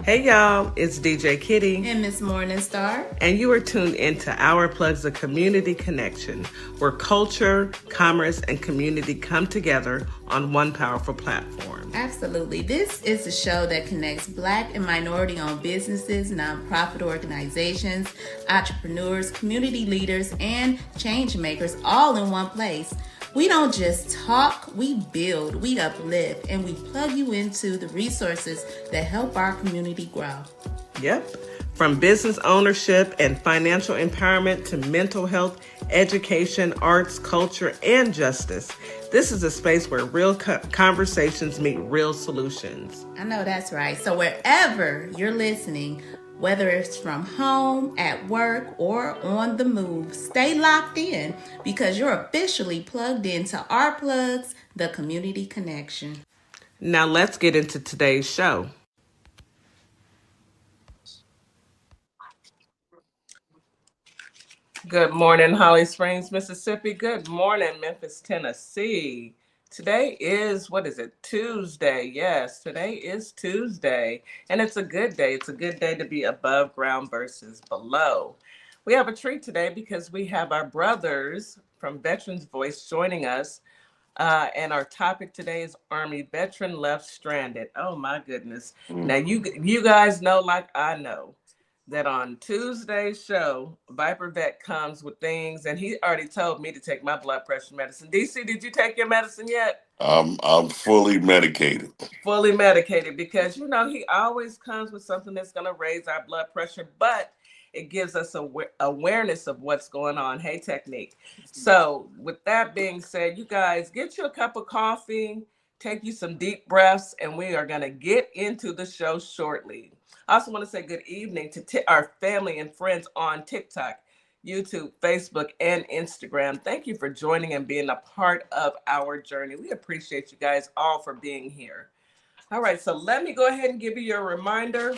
Hey y'all, it's DJ Kitty. And Miss Morningstar. And you are tuned into Our Plugs, a community connection, where culture, commerce, and community come together on one powerful platform. Absolutely. This is a show that connects Black and minority-owned businesses, nonprofit organizations, entrepreneurs, community leaders, and change makers all in one place. We don't just talk, we build, we uplift, and we plug you into the resources that help our community grow. Yep. From business ownership and financial empowerment to mental health, education, arts, culture, and justice. This is a space where real conversations meet real solutions. I know that's right. So wherever you're listening, whether it's from home, at work, or on the move, stay locked in because you're officially plugged into Our Plugs, the community connection. Now let's get into today's show. Good morning, Holly Springs, Mississippi. Good morning, Memphis, Tennessee. Today is, Tuesday. Yes, today is Tuesday. And it's a good day. It's a good day to be above ground versus below. We have a treat today because we have our brothers from Veterans Voice joining us. And our topic today is Army Veteran Left Stranded. Oh, my goodness. Now, you guys know, like I know, that on Tuesday's show, viper.vet comes with things, and he already told me to take my blood pressure medicine. DC, did you take your medicine yet? I'm fully medicated. Fully medicated, because he always comes with something that's going to raise our blood pressure, but it gives us awareness of what's going on. Hey, Technique. So with that being said, you guys get you a cup of coffee, take you some deep breaths, and we are going to get into the show shortly. I also want to say good evening to our family and friends on TikTok, YouTube, Facebook, and Instagram. Thank you for joining and being a part of our journey. We appreciate you guys all for being here. All right, so let me go ahead and give you your reminder.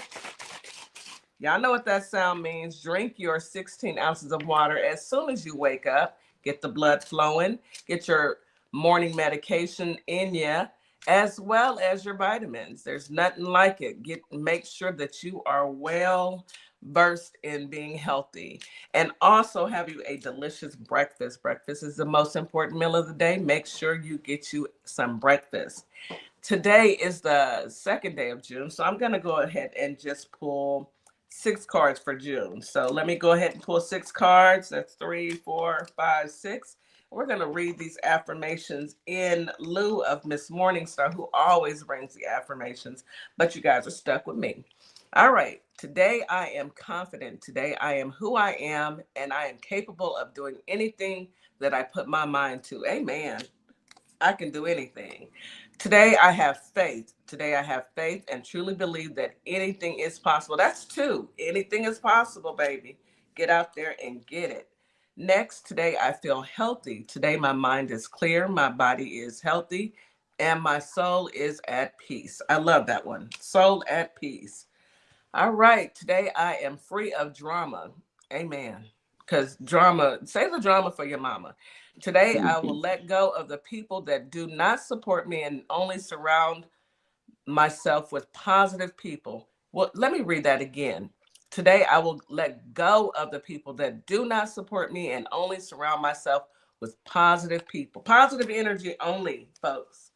Y'all know what that sound means. Drink your 16 ounces of water as soon as you wake up. Get the blood flowing. Get your morning medication in you, as well as your vitamins. There's nothing like it. Make sure that you are well versed in being healthy, and also have you a delicious breakfast. Breakfast is the most important meal of the day. Make sure you get you some breakfast. Today is the second day of June, so I'm going to go ahead and just pull 6 cards for June. So let me go ahead and pull 6 cards. That's 3, 4, 5, 6. We're going to read these affirmations in lieu of Miss Morningstar, who always brings the affirmations, but you guys are stuck with me. All right. Today I am confident. Today I am who I am, and I am capable of doing anything that I put my mind to. Amen. I can do anything. Today I have faith. Today I have faith and truly believe that anything is possible. That's 2. Anything is possible, baby. Get out there and get it. Next, today I feel healthy. Today my mind is clear, my body is healthy, and my soul is at peace. I love that one. Soul at peace. All right, today I am free of drama. Amen. Because save the drama for your mama. Today I will let go of the people that do not support me and only surround myself with positive people. Well, let me read that again. Today, I will let go of the people that do not support me and only surround myself with positive people. Positive energy only, folks.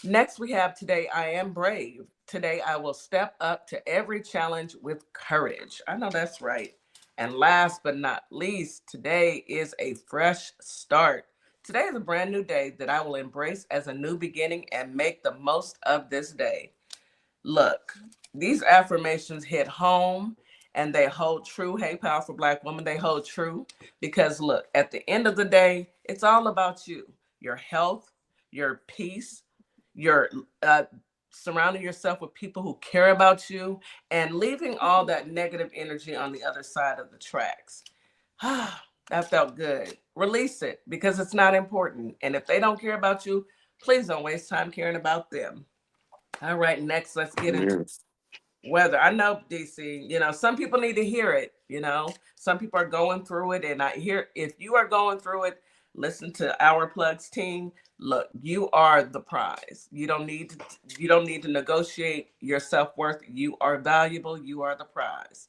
Next, we have today, I am brave. Today, I will step up to every challenge with courage. I know that's right. And last but not least, today is a fresh start. Today is a brand new day that I will embrace as a new beginning and make the most of this day. Look, these affirmations hit home and they hold true. Hey, powerful Black woman, they hold true because look, at the end of the day, it's all about you, your health, your peace, your surrounding yourself with people who care about you, and leaving all that negative energy on the other side of the tracks. That felt good. Release it because it's not important. And if they don't care about you, please don't waste time caring about them. All right, next, let's get into weather. I know, DC, some people need to hear it. Some people are going through it. And if you are going through it, listen to Our Plugs team. Look, you are the prize. You don't need to negotiate your self-worth. You are valuable. You are the prize.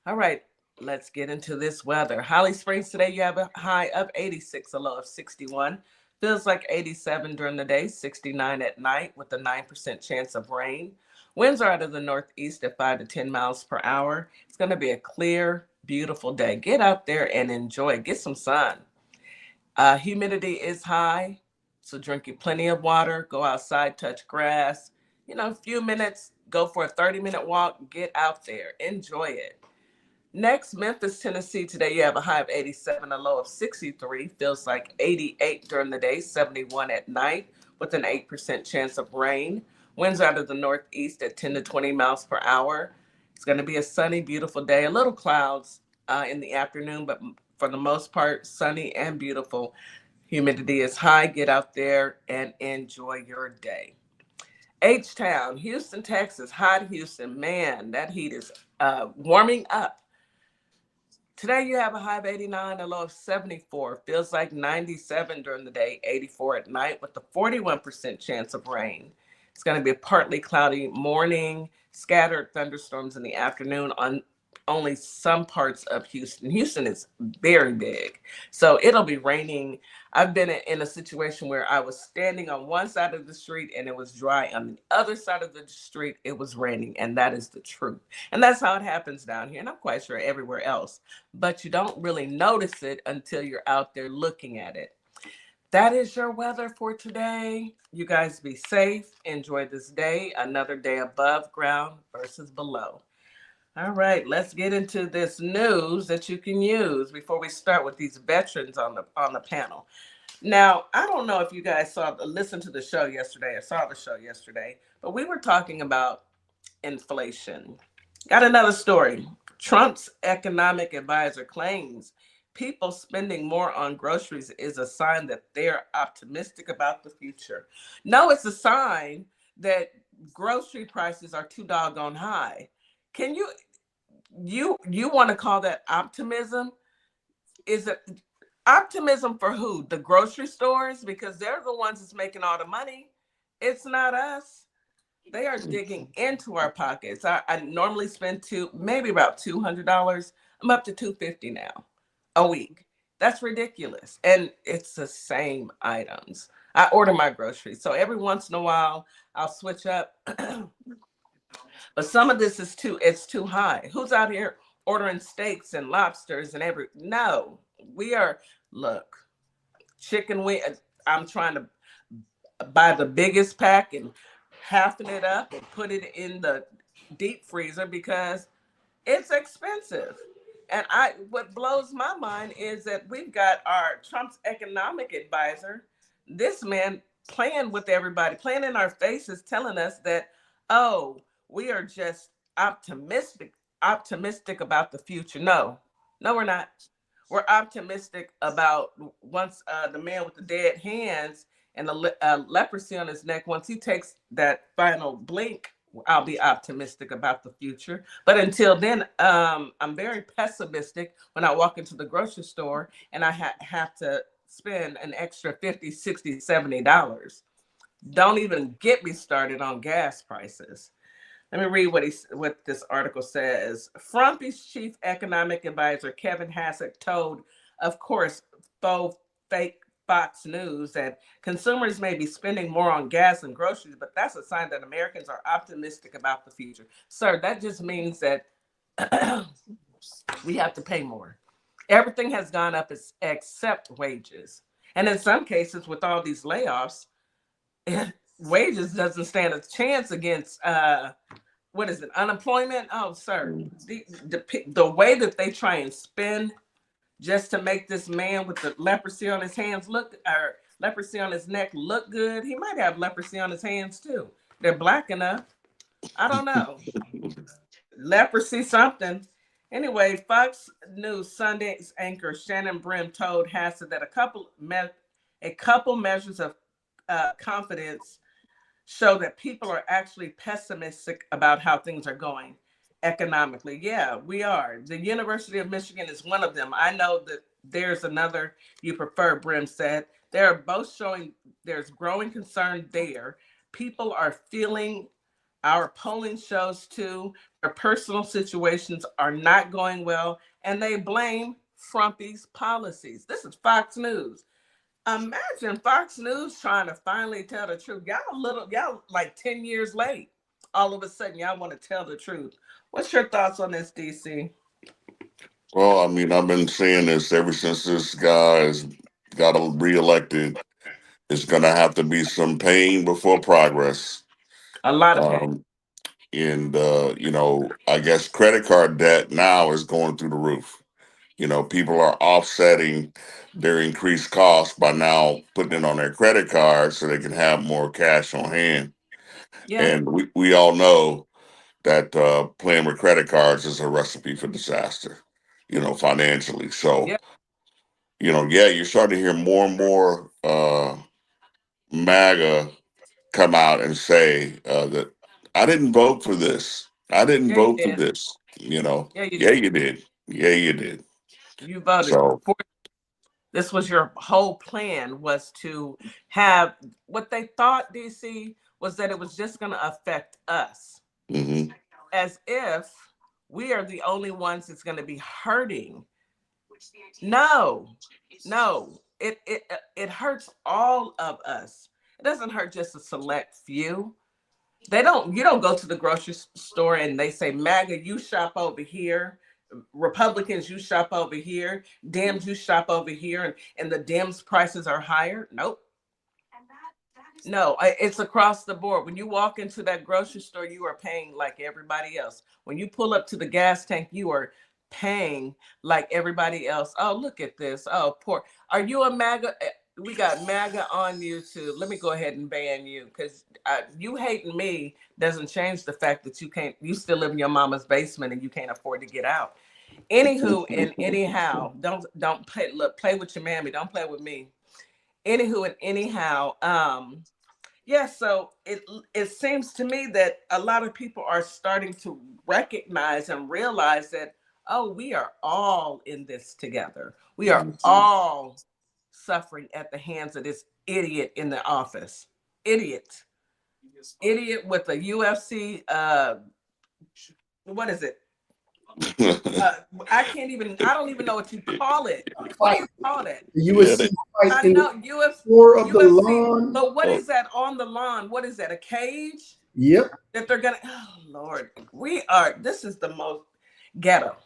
All right, let's get into this weather. Holly Springs today, you have a high of 86, a low of 61. Feels like 87 during the day, 69 at night with a 9% chance of rain. Winds are out of the northeast at 5 to 10 miles per hour. It's going to be a clear, beautiful day. Get out there and enjoy. Get some sun. Humidity is high, so drink you plenty of water. Go outside, touch grass. A few minutes, go for a 30-minute walk. Get out there. Enjoy it. Next, Memphis, Tennessee. Today you have a high of 87, a low of 63. Feels like 88 during the day, 71 at night, with an 8% chance of rain. Winds out of the northeast at 10 to 20 miles per hour. It's going to be a sunny, beautiful day. A little clouds in the afternoon, but for the most part, sunny and beautiful. Humidity is high. Get out there and enjoy your day. H-Town, Houston, Texas. Hot Houston. Man, that heat is warming up. Today you have a high of 89, a low of 74. Feels like 97 during the day, 84 at night with a 41% chance of rain. It's going to be a partly cloudy morning, scattered thunderstorms in the afternoon on only some parts of Houston. Houston is very big, so it'll be raining. I've been in a situation where I was standing on one side of the street and it was dry. On the other side of the street, it was raining, and that is the truth. And that's how it happens down here, and I'm quite sure everywhere else. But you don't really notice it until you're out there looking at it. That is your weather for today. You guys be safe. Enjoy this day. Another day above ground versus below. All right, let's get into this news that you can use before we start with these veterans on the panel. Now, I don't know if you guys listened to the show yesterday or saw the show yesterday, but we were talking about inflation. Got another story. Trump's economic advisor claims people spending more on groceries is a sign that they're optimistic about the future. No, it's a sign that grocery prices are too doggone high. Can you want to call that optimism? Is it optimism for who? The grocery stores, because they're the ones that's making all the money. It's not us. They are digging into our pockets. I normally spend maybe about $200. I'm up to $250 now a week. That's ridiculous. And it's the same items. I order my groceries. So every once in a while, I'll switch up. But some of this it's too high. Who's out here ordering steaks and lobsters and no, look, chicken wing. I'm trying to buy the biggest pack and halving it up and put it in the deep freezer because it's expensive. And what blows my mind is that we've got our Trump's economic advisor, this man playing with everybody, playing in our faces, telling us that, oh, we are just optimistic about the future. No, we're not. We're optimistic about once the man with the dead hands and the leprosy on his neck, once he takes that final blink, I'll be optimistic about the future. But until then, I'm very pessimistic when I walk into the grocery store and I have to spend an extra $50, $60, $70. Don't even get me started on gas prices. Let me read what this article says. Frumpy's chief economic advisor, Kevin Hassett, told, of course, fake Fox News that consumers may be spending more on gas and groceries, but that's a sign that Americans are optimistic about the future. Sir, that just means that we have to pay more. Everything has gone up except wages. And in some cases, with all these layoffs, wages doesn't stand a chance against what is it, unemployment? Oh, sir, the way that they try and spend just to make this man with the leprosy on his hands or leprosy on his neck look good. He might have leprosy on his hands too. They're black enough. I don't know. Leprosy something. Anyway, Fox News Sunday's anchor Shannon Brim told Hassett that a couple measures of confidence show that people are actually pessimistic about how things are going economically. Yeah, we are. The University of Michigan is one of them. I know that there's another you prefer, Brim said. They're both showing there's growing concern there. People are feeling our polling shows too. Their personal situations are not going well, and they blame Trumpy's policies. This is Fox News. Imagine Fox News trying to finally tell the truth. Y'all like 10 years late. All of a sudden, y'all want to tell the truth. What's your thoughts on this, DC? Well, I mean, I've been saying this ever since this guy's got reelected. It's going to have to be some pain before progress. A lot of pain. Um, and, I guess credit card debt now is going through the roof. People are offsetting their increased costs by now putting it on their credit card so they can have more cash on hand. Yeah, And we all know that playing with credit cards is a recipe for disaster, financially. So, yeah, yeah, you're starting to hear more and more MAGA come out and say that I didn't vote for this. I didn't yeah, you vote for did. this. Yeah, you Yeah, did. you did. Yeah, you did. You voted So, for this. Was your whole plan was to have what they thought, DC, was that it was just going to affect us, hmm as if we are the only ones that's going to be hurting. No, no, it hurts all of us. It doesn't hurt just a select few. You don't go to the grocery store and they say, MAGA, you shop over here. Republicans, you shop over here. Dems, you shop over here. And the Dems prices are higher. Nope. No, it's across the board. When you walk into that grocery store, you are paying like everybody else. When you pull up to the gas tank, you are paying like everybody else. Oh, look at this. Oh, poor. Are you a MAGA? We got MAGA on YouTube. Let me go ahead and ban you because you hating me doesn't change the fact that you still live in your mama's basement and you can't afford to get out. Anywho and anyhow, don't play with your mammy. Don't play with me. Anywho and anyhow, yeah, so it seems to me that a lot of people are starting to recognize and realize that, oh, we are all in this together. We are all suffering at the hands of this idiot in the office. Idiot. Idiot with a UFC what is it? Uh, I don't even know what you call it. What do Fight you call that? the yeah, USC fight I in the know UFC, floor of the UFC, lawn. but what oh, is that on the lawn? What is that? A cage Yep. that they're gonna? Oh Lord, we are. This is the most ghetto.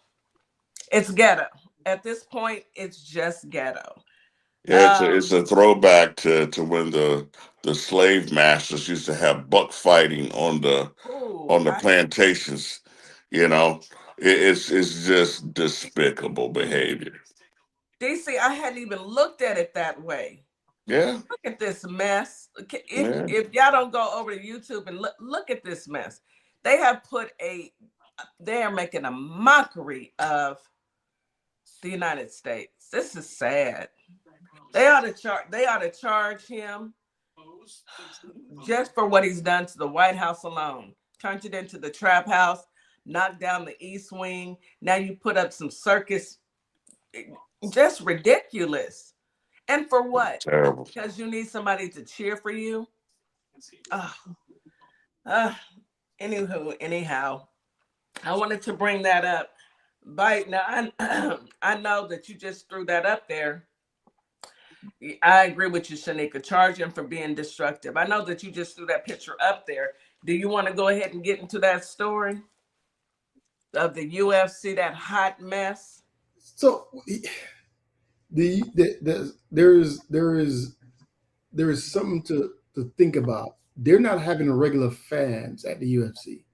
It's ghetto. At this point, it's just ghetto. yeah, it's a throwback to when the slave masters used to have buck fighting Oh, on the plantations. It's just despicable behavior. DC, I hadn't even looked at it that way. Yeah, Look at this mess. yeah. If y'all don't go over to YouTube and look at this mess, they have they are making a mockery of the United States. This is sad. They ought to charge him just for what he's done to the White House alone. Turned it into the trap house, knocked down the East Wing. Now you put up some circus, just ridiculous. And for what? Terrible. Because you need somebody to cheer for you. Uh, uh, anyhow, I wanted to bring that up. Bite now, I know that you just threw that up there. I agree with you, Shanika. Charge him for being destructive. I know that you just threw that picture up there. Do you want to go ahead and get into that story of the UFC, that hot mess? So there is something to think about. They're not having regular fans at the UFC.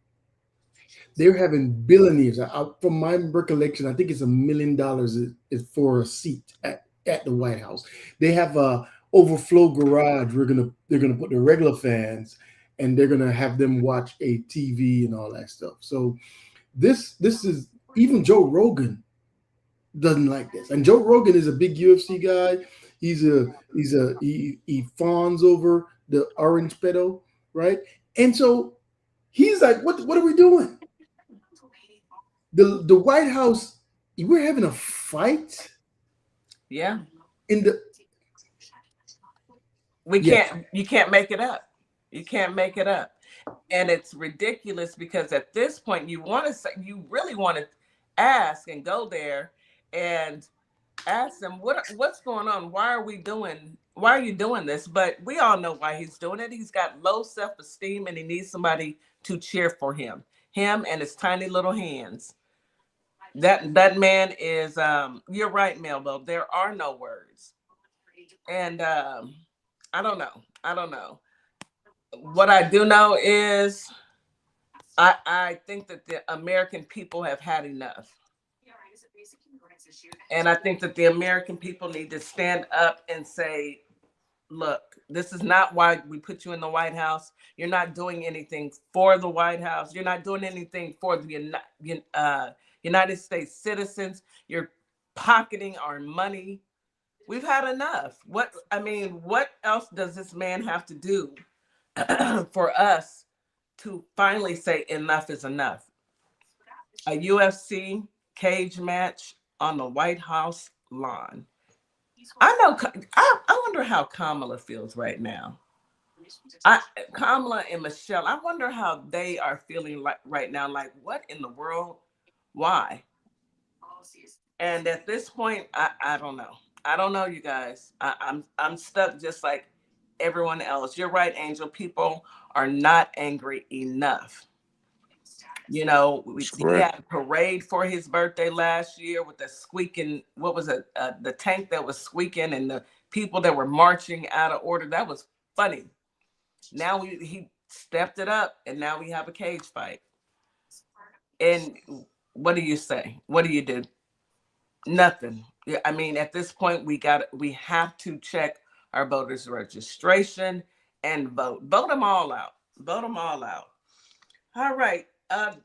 They're having billionaires. From my recollection, I think it's $1 million is for a seat at the White House. They have a overflow garage. They're gonna put the regular fans, and they're gonna have them watch a TV and all that stuff. So this is, even Joe Rogan doesn't like this, and Joe Rogan is a big UFC guy. He fawns over the orange pedo, right? And so he's like, what are we doing? The White House, we're having a fight Yeah. in the Yes. You can't make it up. You can't make it up. And it's ridiculous because at this point you want to say, you really want to ask and go there and ask them what's going on. Why are you doing this? But we all know why he's doing it. He's got low self-esteem and he needs somebody to cheer for him and his tiny little hands. That man is you're right, Melville. There are no words. And I don't know. I don't know. What I do know is I think that the American people have had enough. And I think that the American people need to stand up and say, look, this is not why we put you in the White House. You're not doing anything for the White House. You're not doing anything for the United States citizens. You're pocketing our money. We've had enough. What else does this man have to do for us to finally say enough is enough? A UFC cage match on the White House lawn. I know. I wonder how Kamala feels right now. Kamala and Michelle. I wonder how they are feeling like right now. Like, what in the world? Why? And at this point, I don't know. I don't know, you guys. I'm stuck just like everyone else. You're right, Angel. People are not angry enough. You know, That's he correct. had a parade for his birthday last year with the squeaking, what was it? The tank that was squeaking and the people that were marching out of order. That was funny. Now he stepped it up and now we have a cage fight. And what do you say? What do you do? Nothing. Yeah, I mean, at this point, we have to check our voters' registration and vote. Vote them all out. Vote them all out. All right.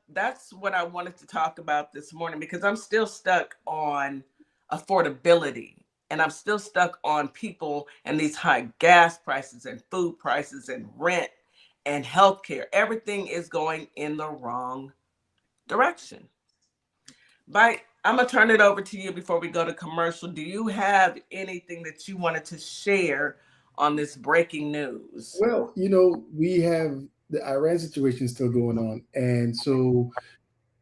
That's what I wanted to talk about this morning because I'm still stuck on affordability and I'm still stuck on people and these high gas prices and food prices and rent and healthcare. Everything is going in the wrong direction. But I'm gonna turn it over to you before we go to commercial. Do you have anything that you wanted to share on this breaking news? Well, we have the Iran situation still going on, and so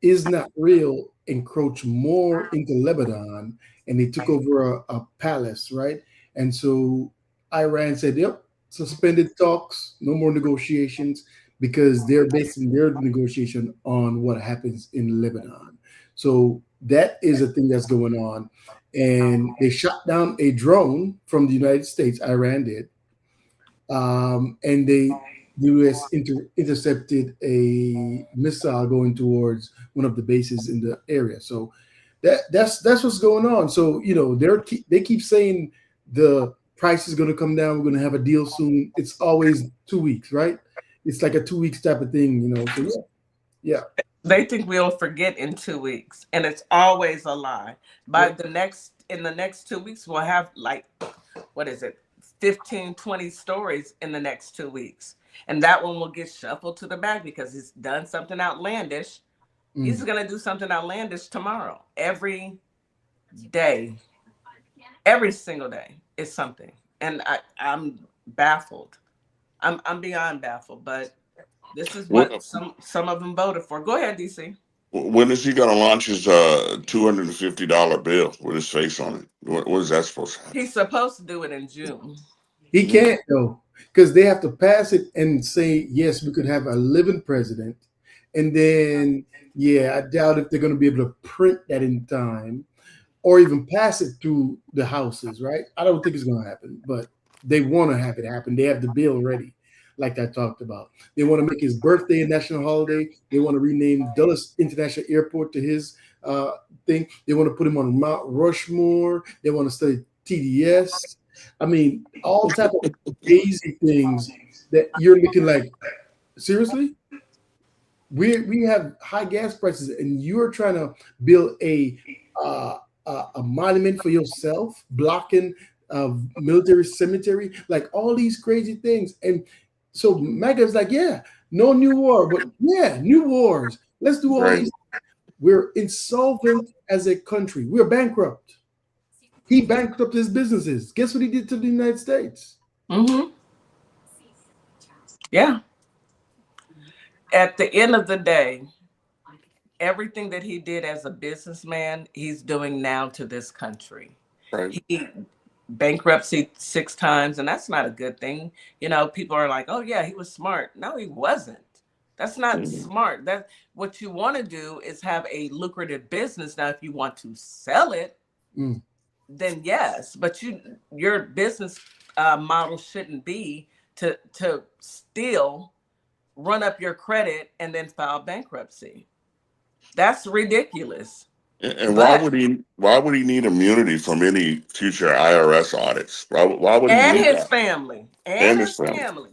is not real encroach more into Lebanon, and they took over a palace, right? And so Iran said, "Yep, suspended talks, no more negotiations," because they're basing their negotiation on what happens in Lebanon. So that is a thing that's going on, and they shot down a drone from the United States. Iran did, and the U.S. intercepted a missile going towards one of the bases in the area. So that's what's going on. So they keep saying the price is going to come down. We're going to have a deal soon. It's always 2 weeks, right? It's like a 2 weeks type of thing. So yeah. They think we'll forget in 2 weeks, and it's always a lie. Yep. In the next 2 weeks, we'll have like, what is it, 15, 20 stories in the next 2 weeks. And that one will get shuffled to the back because he's done something outlandish. He's Mm. going to do something outlandish tomorrow. Day, every single day is something. And I'm baffled. I'm beyond baffled, but this is When, what some of them voted for. Go ahead, DC. when is he going to launch his $250 bill with his face on it? What is that supposed to happen? He's supposed to do it in June. He can't though, because they have to pass it and say yes, we could have a living president, and then yeah, I doubt if they're going to be able to print that in time or even pass it through the houses, right? I don't think it's going to happen, but they want to have it happen. They have the bill ready, like I talked about. They want to make his birthday a national holiday. They want to rename Dulles International Airport to his thing. They want to put him on Mount Rushmore. They want to study TDS. I mean, all type of crazy things that you're looking like, seriously? We have high gas prices, and you're trying to build uh, a monument for yourself, blocking a military cemetery, like all these crazy things. And so MAGA's like, yeah, no new war, but yeah, new wars. Let's do all Right. these. We're insolvent as a country. We're bankrupt. He bankrupted his businesses. Guess what he did to the United States? Mm-hmm. Yeah. At the end of the day, everything that he did as a businessman, he's doing now to this country. Right. He bankruptcy 6 times, and that's not a good thing. People are like, "Oh yeah, he was smart." No, he wasn't. That's not Mhm. smart. That what you want to do is have a lucrative business. Now, if you want to sell it, Mm. then yes, but your business model shouldn't be to steal, run up your credit, and then file bankruptcy. That's ridiculous. And But why would he need immunity from any future IRS audits? Why would he and need his that? family, and And his his family. family,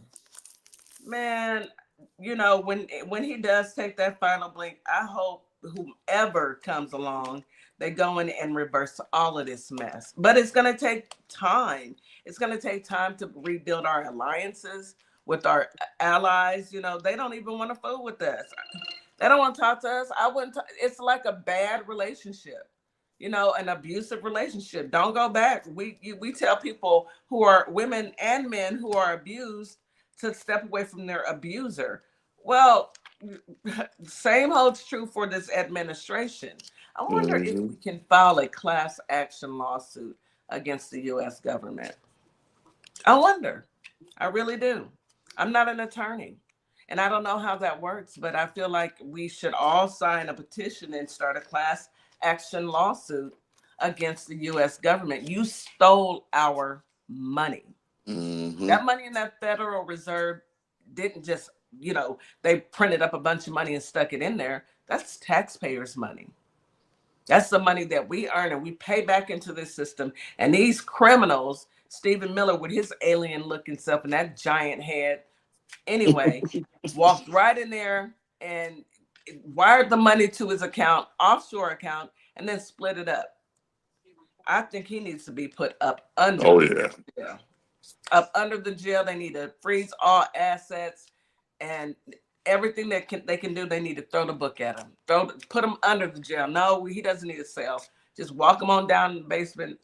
man. When he does take that final blink, I hope whoever comes along, they go in and reverse all of this mess. But it's going to take time. It's going to take time to rebuild our alliances with our allies. They don't even want to fool with us. They don't want to talk to us. I wouldn't. It's like a bad relationship, an abusive relationship. Don't go back. We tell people who are women and men who are abused to step away from their abuser. Well, same holds true for this administration. I wonder if Hmm. we can file a class action lawsuit against the U.S. government. I wonder. I really do. I'm not an attorney. And I don't know how that works, but I feel like we should all sign a petition and start a class action lawsuit against the US government. You stole our money. Hmm. That money in that Federal Reserve didn't just, they printed up a bunch of money and stuck it in there. That's taxpayers' money. That's the money that we earn and we pay back into this system. And these criminals, Stephen Miller with his alien looking self and that giant head, anyway, walked right in there and wired the money to his account, offshore account, and then split it up. I think he needs to be put up under Oh the yeah. jail. Up under the jail. They need to freeze all assets and everything that they can do. They need to throw the book at him. Put him under the jail. No, he doesn't need a cell. Just walk him on down in the basement.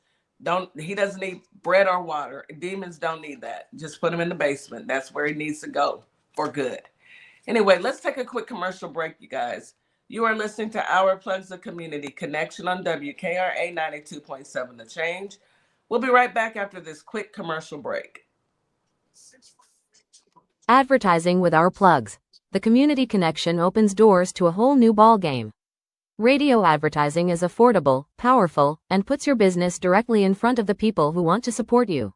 He doesn't need bread or water. Demons don't need that. Just put him in the basement. That's where he needs to go for good. Anyway, let's take a quick commercial break, you guys. You are listening to Our Plugs, the Community Connection on WKRA 92.7 The Change. We'll be right back after this quick commercial break. Advertising with Our Plugs. The community connection opens doors to a whole new ballgame. Radio advertising is affordable, powerful, and puts your business directly in front of the people who want to support you.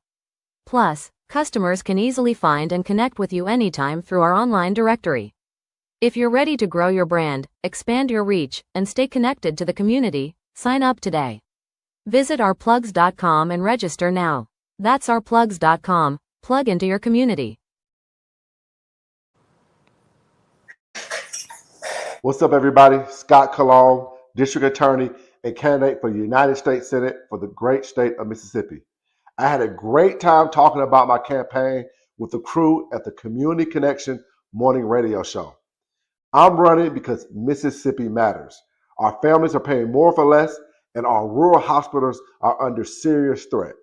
Plus, customers can easily find and connect with you anytime through our online directory. If you're ready to grow your brand, expand your reach, and stay connected to the community, sign up today. Visit ourplugs.com and register now. That's ourplugs.com. Plug into your community. What's up, everybody? Scott Cologne, District Attorney and candidate for the United States Senate for the great state of Mississippi. I had a great time talking about my campaign with the crew at the Community Connection morning radio show. I'm running because Mississippi matters. Our families are paying more for less, and our rural hospitals are under serious threat.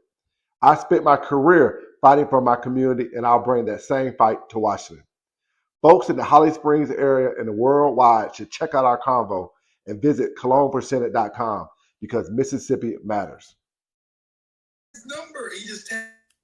I spent my career fighting for my community, and I'll bring that same fight to Washington. Folks in the Holly Springs area and the worldwide should check out our convo and visit cologneforsenate.com because Mississippi matters.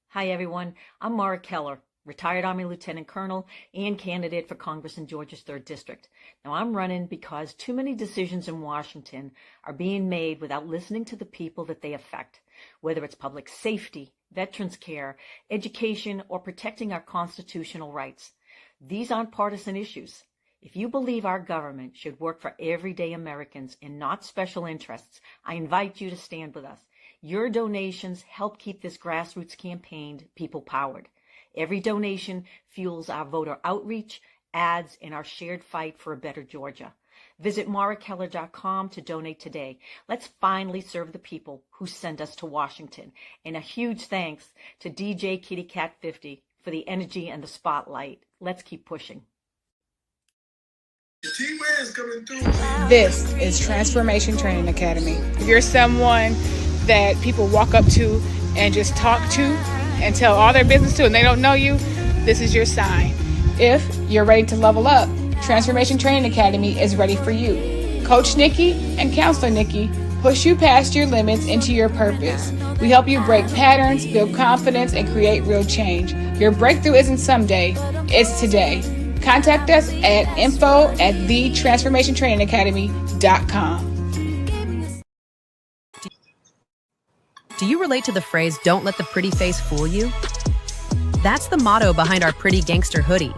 Hi, everyone. I'm Mara Keller, retired Army Lieutenant Colonel and candidate for Congress in Georgia's 3rd District. Now, I'm running because too many decisions in Washington are being made without listening to the people that they affect, whether it's public safety, veterans care, education, or protecting our constitutional rights. These aren't partisan issues. If you believe our government should work for everyday Americans and not special interests, I invite you to stand with us. Your donations help keep this grassroots campaign people-powered. Every donation fuels our voter outreach, ads, and our shared fight for a better Georgia. Visit marakeller.com to donate today. Let's finally serve the people who send us to Washington. And a huge thanks to DJ Kitty Cat 50 for the energy and the spotlight. Let's keep pushing. This is Transformation Training Academy. If you're someone that people walk up to and just talk to and tell all their business to and they don't know you, this is your sign. If you're ready to level up, Transformation Training Academy is ready for you. Coach Nikki and Counselor Nikki push you past your limits into your purpose. We help you break patterns, build confidence, and create real change. Your breakthrough isn't someday, it's today. Contact us at info@thetransformationtrainingacademy.com. Do you relate to the phrase, "Don't let the pretty face fool you"? That's the motto behind our Pretty Gangster hoodie.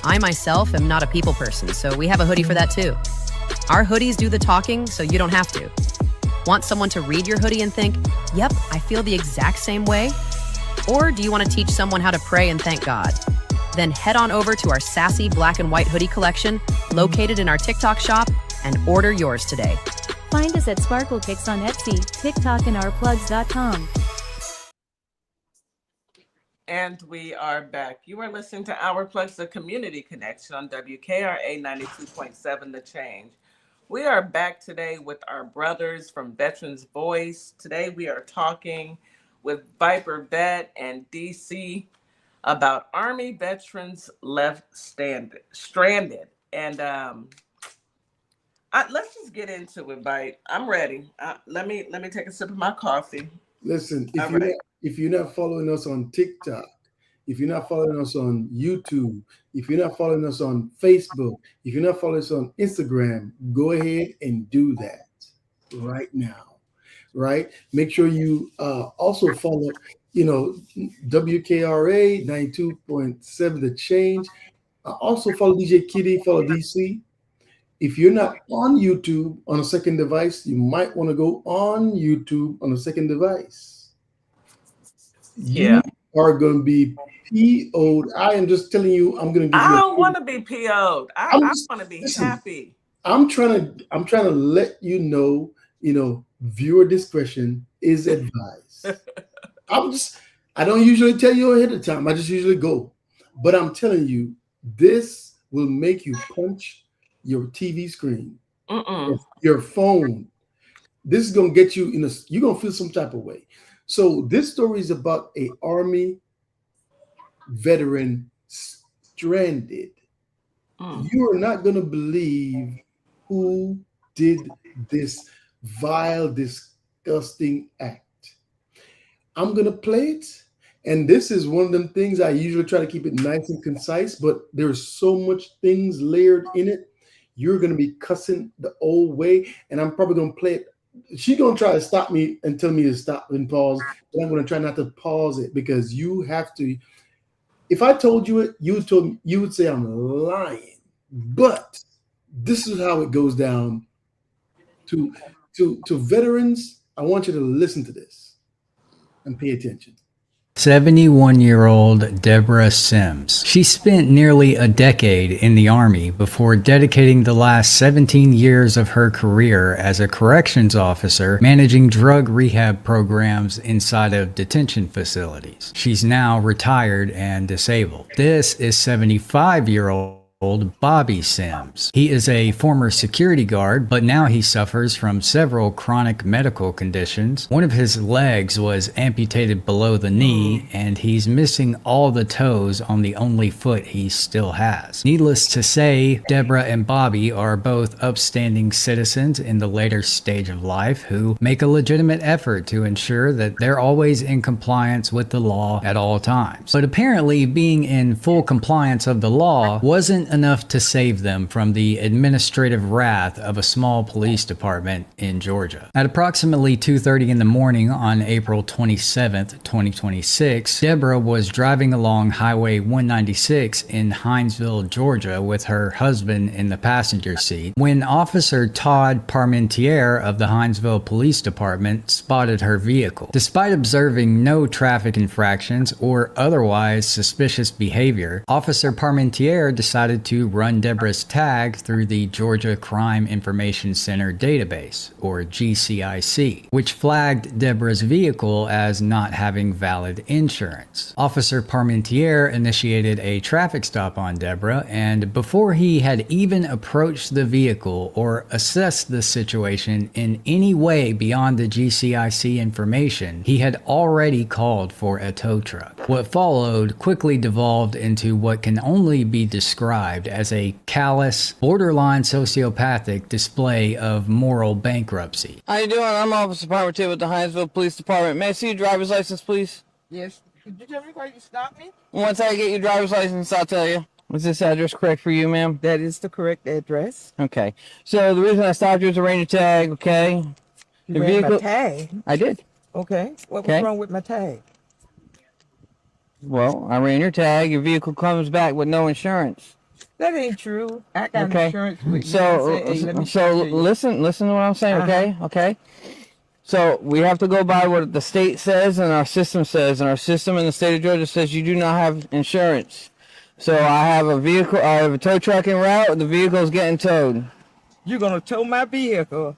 I myself am not a people person, so we have a hoodie for that too. Our hoodies do the talking, so you don't have to. Want someone to read your hoodie and think, "Yep, I feel the exact same way"? Or do you want to teach someone how to pray and thank God? Then head on over to our sassy black and white hoodie collection, located in our TikTok shop, and order yours today. Find us at Sparkle Kicks on Etsy, TikTok, and ourplugs.com. And we are back. You are listening to Our Plugs, the Community Connection on WKRA 92.7 The Change. We are back today with our brothers from Veterans Voice. Today we are talking with viper.vet and DC about Army veterans left stranded. And let's just get into it, Bite. I'm ready. Let me take a sip of my coffee. Listen, if you're not following us on TikTok, if you're not following us on YouTube, if you're not following us on Facebook, if you're not following us on Instagram, go ahead and do that right now, right? Make sure you also follow, WKRA 92.7 The Change. Also follow DJ Kitty, follow DC. If you're not on YouTube on a second device, you might want to go on YouTube on a second device. You are going to be PO'd. I am just telling you, I'm going to give you. I don't want to be PO'd. I want to be happy. I'm trying to let you know, viewer discretion is advised. I don't usually tell you ahead of time. I just usually go. But I'm telling you, this will make you punch your TV screen, your phone. This is going to get you you're going to feel some type of way. So this story is about a Army veteran stranded. You are not going to believe who did this vile, disgusting act. I'm going to play it. And this is one of them things I usually try to keep it nice and concise, but there's so much things layered in it. You're going to be cussing the old way, and I'm probably going to play it. She's going to try to stop me and tell me to stop and pause, but I'm going to try not to pause it because you have to. If I told you it, you would say I'm lying. But this is how it goes down. To veterans, I want you to listen to this and pay attention. 71-year-old Deborah Sims. She spent nearly a decade in the Army before dedicating the last 17 years of her career as a corrections officer managing drug rehab programs inside of detention facilities. She's now retired and disabled. This is 75-year-old Bobby Sims. He is a former security guard, but now he suffers from several chronic medical conditions. One of his legs was amputated below the knee, and he's missing all the toes on the only foot he still has. Needless to say, Deborah and Bobby are both upstanding citizens in the later stage of life who make a legitimate effort to ensure that they're always in compliance with the law at all times. But apparently, being in full compliance of the law wasn't enough to save them from the administrative wrath of a small police department in Georgia. At approximately 2:30 in the morning on April 27th, 2026, Deborah was driving along Highway 196 in Hinesville, Georgia with her husband in the passenger seat when Officer Todd Parmentier of the Hinesville Police Department spotted her vehicle. Despite observing no traffic infractions or otherwise suspicious behavior, Officer Parmentier decided decided to run Deborah's tag through the Georgia Crime Information Center database, or GCIC, which flagged Deborah's vehicle as not having valid insurance. Officer Parmentier initiated a traffic stop on Deborah, and before he had even approached the vehicle or assessed the situation in any way beyond the GCIC information, he had already called for a tow truck. What followed quickly devolved into what can only be described as a callous, borderline sociopathic display of moral bankruptcy. How you doing? I'm Officer Parmentier with the Hinesville Police Department. May I see your driver's license, please? Yes. Could you tell me why you stopped me? Once I get your driver's license, I'll tell you. Is this address correct for you, ma'am? That is the correct address. Okay. So the reason I stopped you was to arrange your tag, okay? You ran my tag? I did. Okay. What was wrong with my tag? Well, I ran your tag. Your vehicle comes back with no insurance. That ain't true. I got insurance with listen to what I'm saying, okay? Okay. So we have to go by what the state says and our system says, and our system in the state of Georgia says you do not have insurance. So I have a vehicle, I have a tow truck en route. The vehicle is getting towed. You're gonna tow my vehicle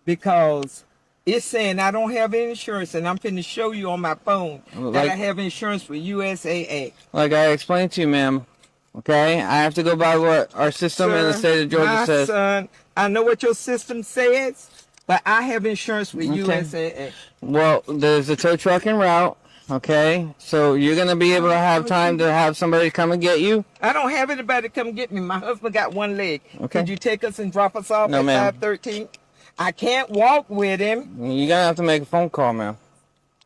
because it's saying I don't have any insurance, and I'm finna show you on my phone that I have insurance with USAA. Like I explained to you, ma'am. Okay, I have to go by what our system in the state of Georgia says. Son, I know what your system says, but I have insurance with USAA. Well, there's a tow truck en route. Okay, so you're gonna be able to have time to have somebody come and get you? I don't have anybody to come get me. My husband got one leg. Okay. Could you take us and drop us off at 513? I can't walk with him. You're gonna have to make a phone call, ma'am.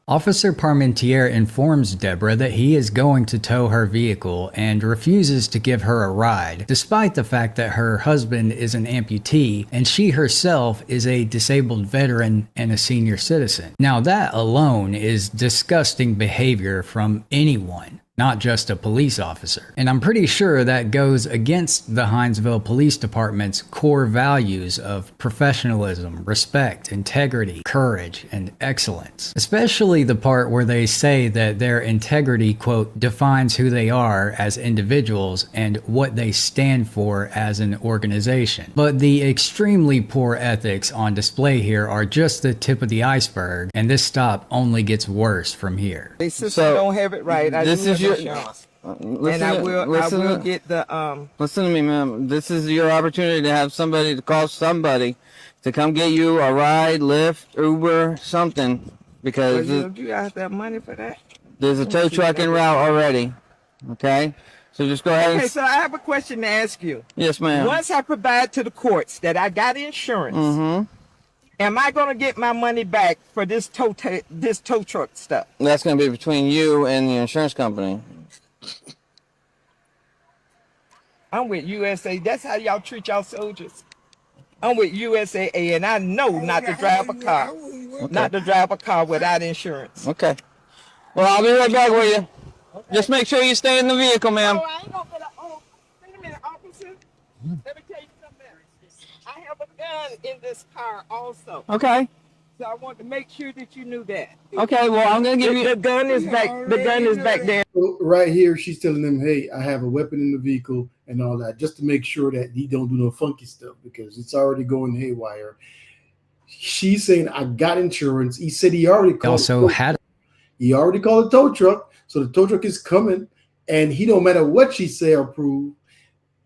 Officer Parmentier informs Deborah that he is going to tow her vehicle and refuses to give her a ride, despite the fact that her husband is an amputee and she herself is a disabled veteran and a senior citizen. Now that alone is disgusting behavior from anyone, not just a police officer. And I'm pretty sure that goes against the Hinesville Police Department's core values of professionalism, respect, integrity, courage, and excellence. Especially the part where they say that their integrity, quote, defines who they are as individuals and what they stand for as an organization. But the extremely poor ethics on display here are just the tip of the iceberg, and this stop only gets worse from here. They don't have it right. And I will get the Listen to me, ma'am. This is your opportunity to have somebody to call somebody to come get you a ride, Lyft, Uber, something. Because you guys have money for that. There's a tow truck en route already. Okay, so just go ahead. Okay, so I have a question to ask you. Yes, ma'am. Once I provide to the courts that I got insurance, am I going to get my money back for this tow truck stuff? That's going to be between you and the insurance company. I'm with USA. That's how y'all treat y'all soldiers. I'm with USAA, and I know not to drive a car. Okay. Not to drive a car without insurance. Okay. Well, I'll be right back with you. Okay. Just make sure you stay in the vehicle, ma'am. Oh, I ain't gonna wait a minute, officer. Let me tell you something. I have a gun in this car also. Okay. So I want to make sure that you knew that. Okay, well, I'm gonna give you the gun is back. The gun is back there. So right here, she's telling them, "Hey, I have a weapon in the vehicle and all that, just to make sure that he don't do no funky stuff because it's already going haywire." She's saying, "I got insurance." He said he already called. He already called a tow truck, so the tow truck is coming, and he don't matter what she say or prove.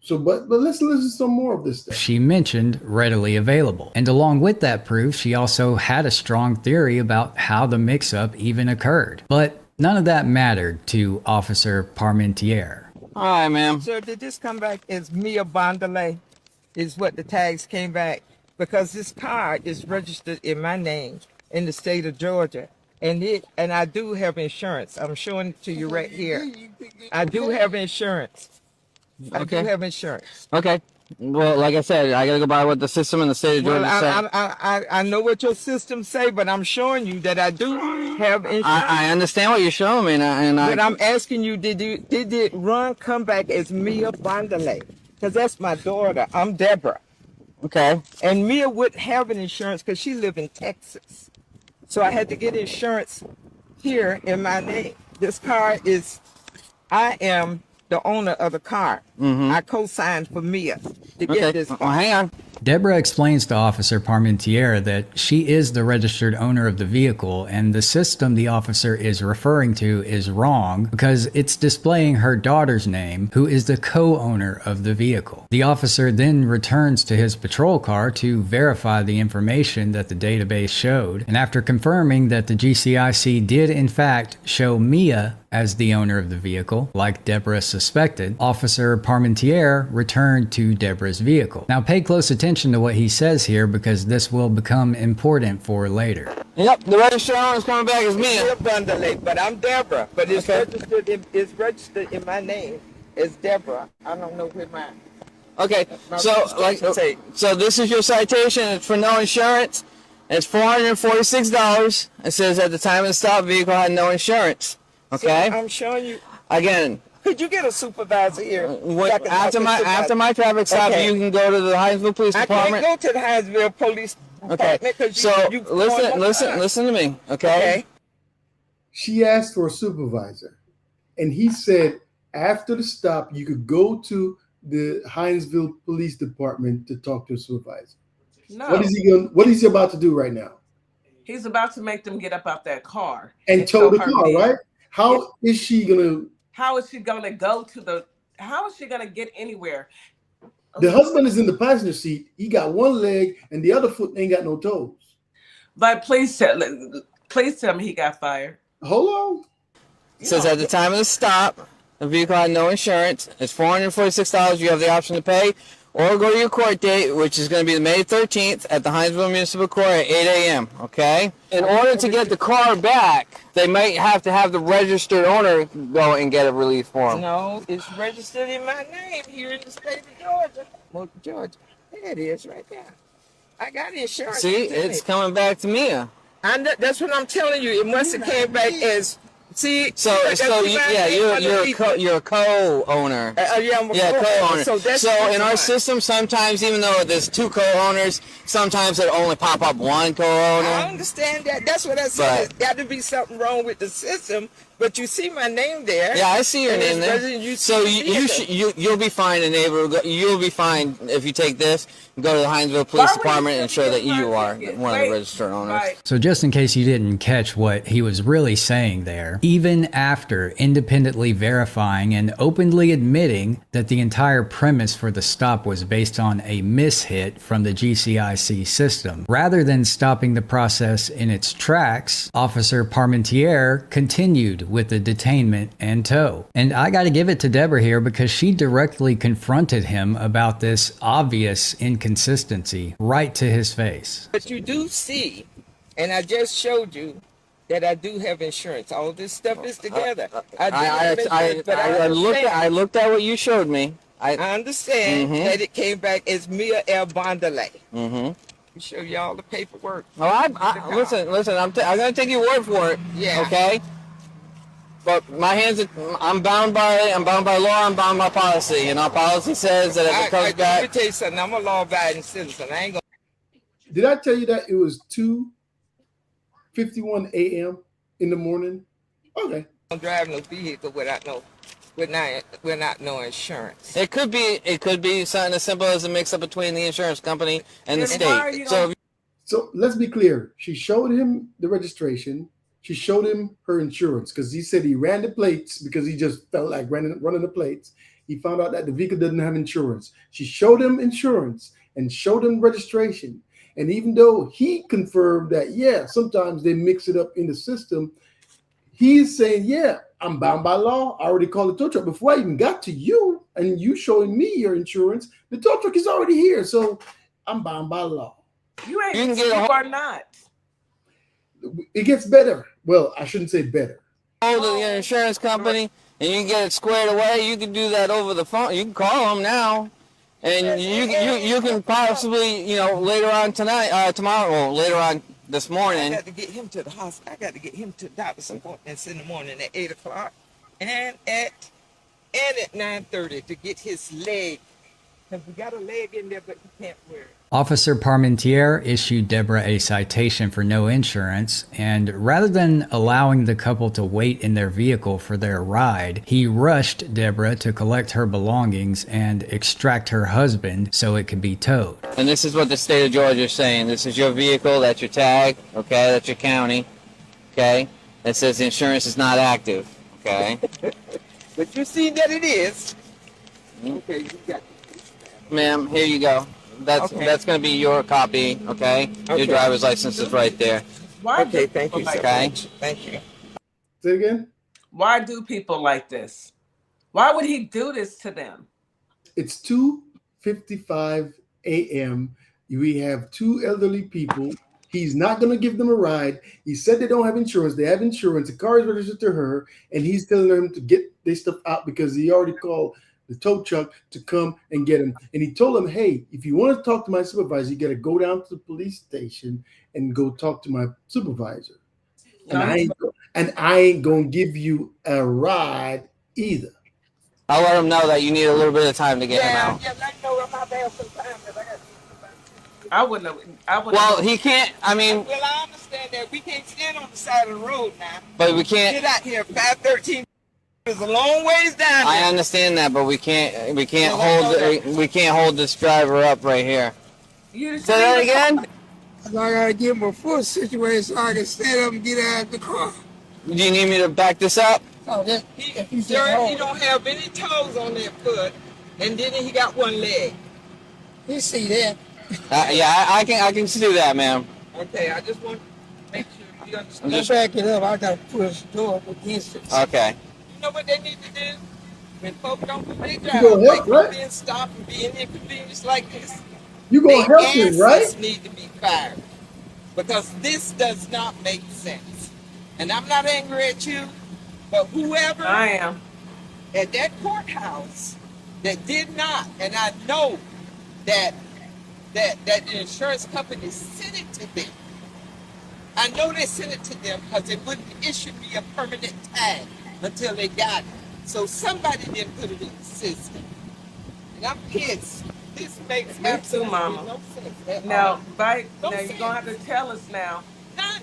So, but let's listen to some more of this stuff. She mentioned readily available. And along with that proof, she also had a strong theory about how the mix-up even occurred. But none of that mattered to Officer Parmentier. All right, ma'am. Sir, did this come back as Mia Bondale? Is what the tags came back? Because this car is registered in my name in the state of Georgia. And I do have insurance. I'm showing it to you right here. I do have insurance. I do have insurance. Okay. Well, like I said, I gotta go by what the system in the state of Georgia says. I know what your system say, but I'm showing you that I do have insurance. I understand what you're showing me, but I'm asking you, did it come back as Mia Bondale? Because that's my daughter. I'm Deborah. Okay. And Mia wouldn't have an insurance because she lives in Texas. So I had to get insurance here in my name. This car is, I am the owner of the car. I co-signed for Mia to get this car. Oh, hang on. Deborah explains to Officer Parmentier that she is the registered owner of the vehicle, and the system the officer is referring to is wrong because it's displaying her daughter's name, who is the co-owner of the vehicle. The officer then returns to his patrol car to verify the information that the database showed, and after confirming that the GCIC did in fact show Mia as the owner of the vehicle, like Deborah suspected, Officer Parmentier returned to Deborah's vehicle. Now pay close attention to what he says here because this will become important for later. Yep, the registered owner is coming back as Mia. But I'm Deborah. But it's registered in my name. It's Deborah. I don't know where mine. Okay, so this is your citation. It's for no insurance. It's $446. It says at the time of the stop, vehicle had no insurance. Okay. So I'm showing you again. Could you get a supervisor here? After my traffic stop, you can go to the Hinesville Police Department. I can't go to the Hinesville Police Department. Okay. So listen to me. Okay. She asked for a supervisor, and he said after the stop, you could go to the Hinesville Police Department to talk to a supervisor. No. What is he about to do right now? He's about to make them get up out that car and tow the car, right? How is she gonna go to the? How is she gonna get anywhere? The husband is in the passenger seat. He got one leg and the other foot ain't got no toes. But please tell me he got fired. Hold on. It says at the time of the stop, the vehicle had no insurance. It's $446. You have the option to pay or go to your court date, which is going to be May 13th at the Hinesville Municipal Court at 8 a.m., okay? In order to get the car back, they might have to have the registered owner go and get a release form. No, it's registered in my name here in the state of Georgia. Well, Georgia, there it is right there. I got insurance. See, it's coming back to Mia. That's what I'm telling you. It must have came back as... See, you're a co-owner. Yeah, I'm a co-owner. So in our system, sometimes even though there's two co-owners, sometimes it only pop up one co-owner. I understand that. That's what I said. There's got to be something wrong with the system. But you see my name there. Yeah, I see your name there. So you'll be fine, and neighbor. You'll be fine if you take this and go to the Hinesville Police Department and show that you are one of the registered owners. So just in case you didn't catch what he was really saying there, even after independently verifying and openly admitting that the entire premise for the stop was based on a mishit from the GCIC system, rather than stopping the process in its tracks, Officer Parmentier continued with the detainment and tow. And I got to give it to Deborah here because she directly confronted him about this obvious inconsistency right to his face. But you do see, and I just showed you that I do have insurance. All this stuff is together. I looked at what you showed me. I understand that it came back as Mia El Bondale. We show you all the paperwork. Well, listen. I'm gonna take your word for it. Yeah. Okay. But I'm bound by law. I'm bound by policy, and our policy says that if it comes back. Let me tell you something. I'm a law-abiding citizen. I ain't gonna. Did I tell you that it was 2:51 a.m. in the morning? Okay. I'm driving no vehicle without no insurance. It could be something as simple as a mix-up between the insurance company and the state. So let's be clear. She showed him the registration. She showed him her insurance because he said he ran the plates because he just felt like running the plates. He found out that the vehicle doesn't have insurance. She showed him insurance and showed him registration. And even though he confirmed that, yeah, sometimes they mix it up in the system, he's saying, yeah, I'm bound by law. I already called the tow truck before I even got to you, and you showing me your insurance. The tow truck is already here, so I'm bound by law. You are not. It gets better. Well, I shouldn't say better. Call the insurance company and you can get it squared away. You can do that over the phone. You can call them now, and you can possibly later on tonight, tomorrow, or later on this morning. I got to get him to the hospital. I got to get him to doctor's appointments in the morning at 8:00 and at 9:30 to get his leg Because we got a leg in there, but you can't wear it. Officer Parmentier issued Deborah a citation for no insurance, and rather than allowing the couple to wait in their vehicle for their ride, he rushed Deborah to collect her belongings and extract her husband so it could be towed. And this is what the state of Georgia is saying. This is your vehicle, that's your tag, okay, that's your county, okay? It says the insurance is not active, okay? But you see that it is. Okay, you got it. Ma'am, here you go. That's going to be your copy, okay? Your driver's license is right there. Why Okay, do thank people you, like okay? this? Thank you. Say it again. Why do people like this? Why would he do this to them? It's 2:55 a.m. We have two elderly people. He's not going to give them a ride. He said they don't have insurance. They have insurance. The car is registered to her, and he's telling them to get their stuff out because he already called the tow truck to come and get him. And he told them, hey, if you want to talk to my supervisor, you got to go down to the police station and go talk to my supervisor. And I ain't going to give you a ride either. I'll let him know that you need a little bit of time to get him out. Yeah, I know I'm out there sometime because I got. I wouldn't have. Well, he can't, I mean. Well, I understand that we can't stand on the side of the road now. But we can't. Get out here, 513. It's a long ways down there. I understand that, but we can't hold this driver up right here. You Say that again? I gotta give him a full situation so I can stand up and get out of the car. Do you need me to back this up? Oh, he don't have any toes on that foot, and then he got one leg. You see that? Yeah, I can see that, ma'am. Okay, I just want to make sure you understand. Just back it up. I gotta push the door up against it. Okay. You know what they need to do? When folks don't do their You job, gonna help, they right? being stopped and being inconvenienced like this. You going to help him, right? Need to be fired because this does not make sense. And I'm not angry at you, but whoever I am at that courthouse that did not, and I know that the insurance company sent it to them. I know they sent it to them because they wouldn't issue me a permanent tag until they got it. So somebody didn't put it in the system. And I'm pissed. This makes absolutely no sense at now, all. Bite. No Now you're sense. gonna have to tell us now. None.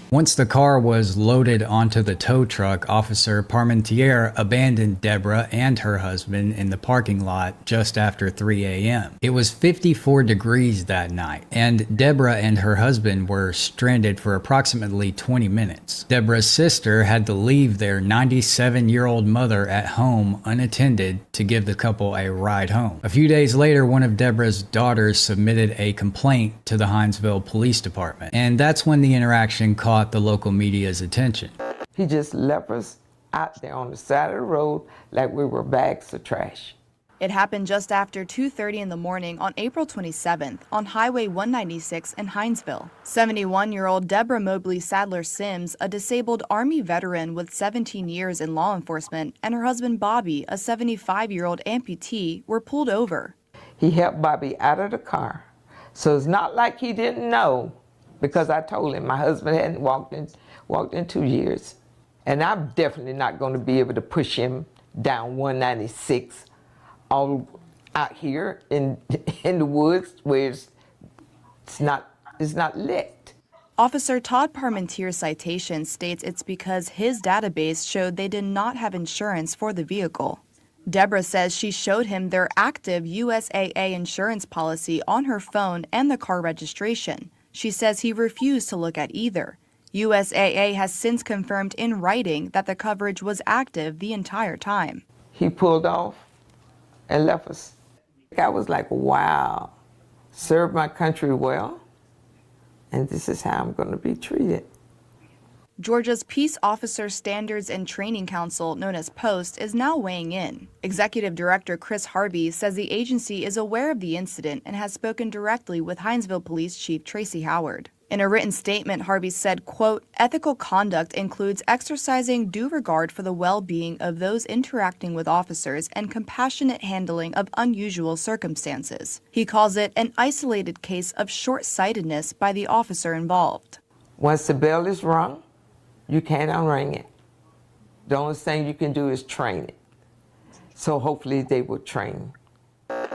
Once the car was loaded onto the tow truck, Officer Parmentier abandoned Deborah and her husband in the parking lot just after 3 a.m. It was 54 degrees that night, and Deborah and her husband were stranded for approximately 20 minutes. Deborah's sister had to leave their 97-year-old mother at home unattended to give the couple a ride home. A few days later, one of Deborah's daughters submitted a complaint to the Hinesville Police Department, and that's when the interaction caught the local media's attention. He just left us out there on the side of the road like we were bags of trash. It happened just after 2:30 in the morning on April 27th on Highway 196 in Hinesville. 71-year-old Deborah Mobley Sadler Sims, a disabled Army veteran with 17 years in law enforcement, and her husband Bobby, a 75-year-old amputee, were pulled over. He helped Bobby out of the car. So it's not like he didn't know, because I told him my husband hadn't walked in 2 years. And I'm definitely not going to be able to push him down 196 all out here in the woods where it's not lit. Officer Todd Parmentier's citation states it's because his database showed they did not have insurance for the vehicle. Deborah says she showed him their active USAA insurance policy on her phone and the car registration. She says he refused to look at either. USAA has since confirmed in writing that the coverage was active the entire time. He pulled off and left us. I was like, wow, served my country well, and this is how I'm going to be treated. Georgia's Peace Officer Standards and Training Council, known as POST, is now weighing in. Executive Director Chris Harvey says the agency is aware of the incident and has spoken directly with Hinesville Police Chief Tracy Howard. In a written statement, Harvey said, quote, ethical conduct includes exercising due regard for the well-being of those interacting with officers and compassionate handling of unusual circumstances. He calls it an isolated case of short-sightedness by the officer involved. Once the bell is rung, you can't unring it. The only thing you can do is train it. So hopefully they will train.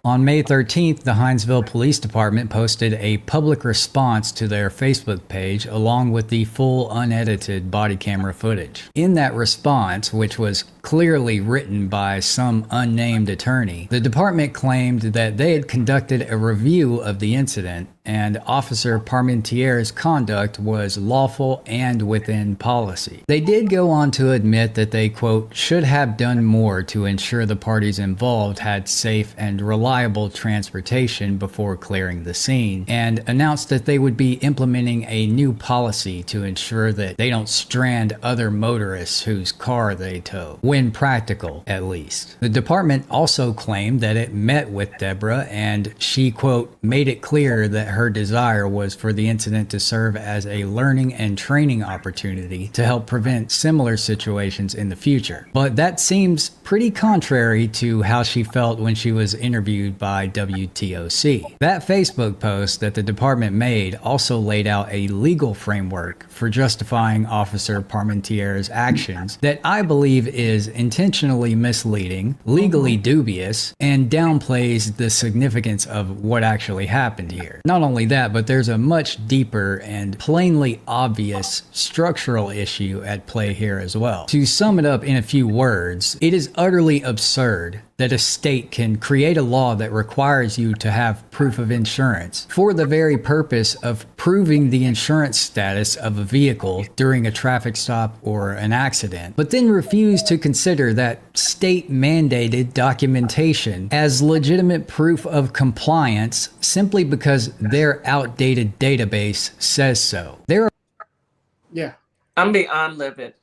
On May 13th, the Hinesville Police Department posted a public response to their Facebook page along with the full unedited body camera footage. In that response, which was clearly written by some unnamed attorney, the department claimed that they had conducted a review of the incident and Officer Parmentier's conduct was lawful and within policy. They did go on to admit that they, quote, should have done more to ensure the parties involved had safe and reliable transportation before clearing the scene, and announced that they would be implementing a new policy to ensure that they don't strand other motorists whose car they tow, when practical, at least. The department also claimed that it met with Deborah and she, quote, made it clear that her desire was for the incident to serve as a learning and training opportunity to help prevent similar situations in the future. But that seems pretty contrary to how she felt when she was interviewed by WTOC. That Facebook post that the department made also laid out a legal framework for justifying Officer Parmentier's actions that I believe is intentionally misleading, legally dubious, and downplays the significance of what actually happened here. Not only that, but there's a much deeper and plainly obvious structural issue at play here as well. To sum it up in a few words, it is utterly absurd that a state can create a law that requires you to have proof of insurance for the very purpose of proving the insurance status of a vehicle during a traffic stop or an accident, but then refuse to consider that state-mandated documentation as legitimate proof of compliance simply because their outdated database says so. Yeah. I'm beyond livid.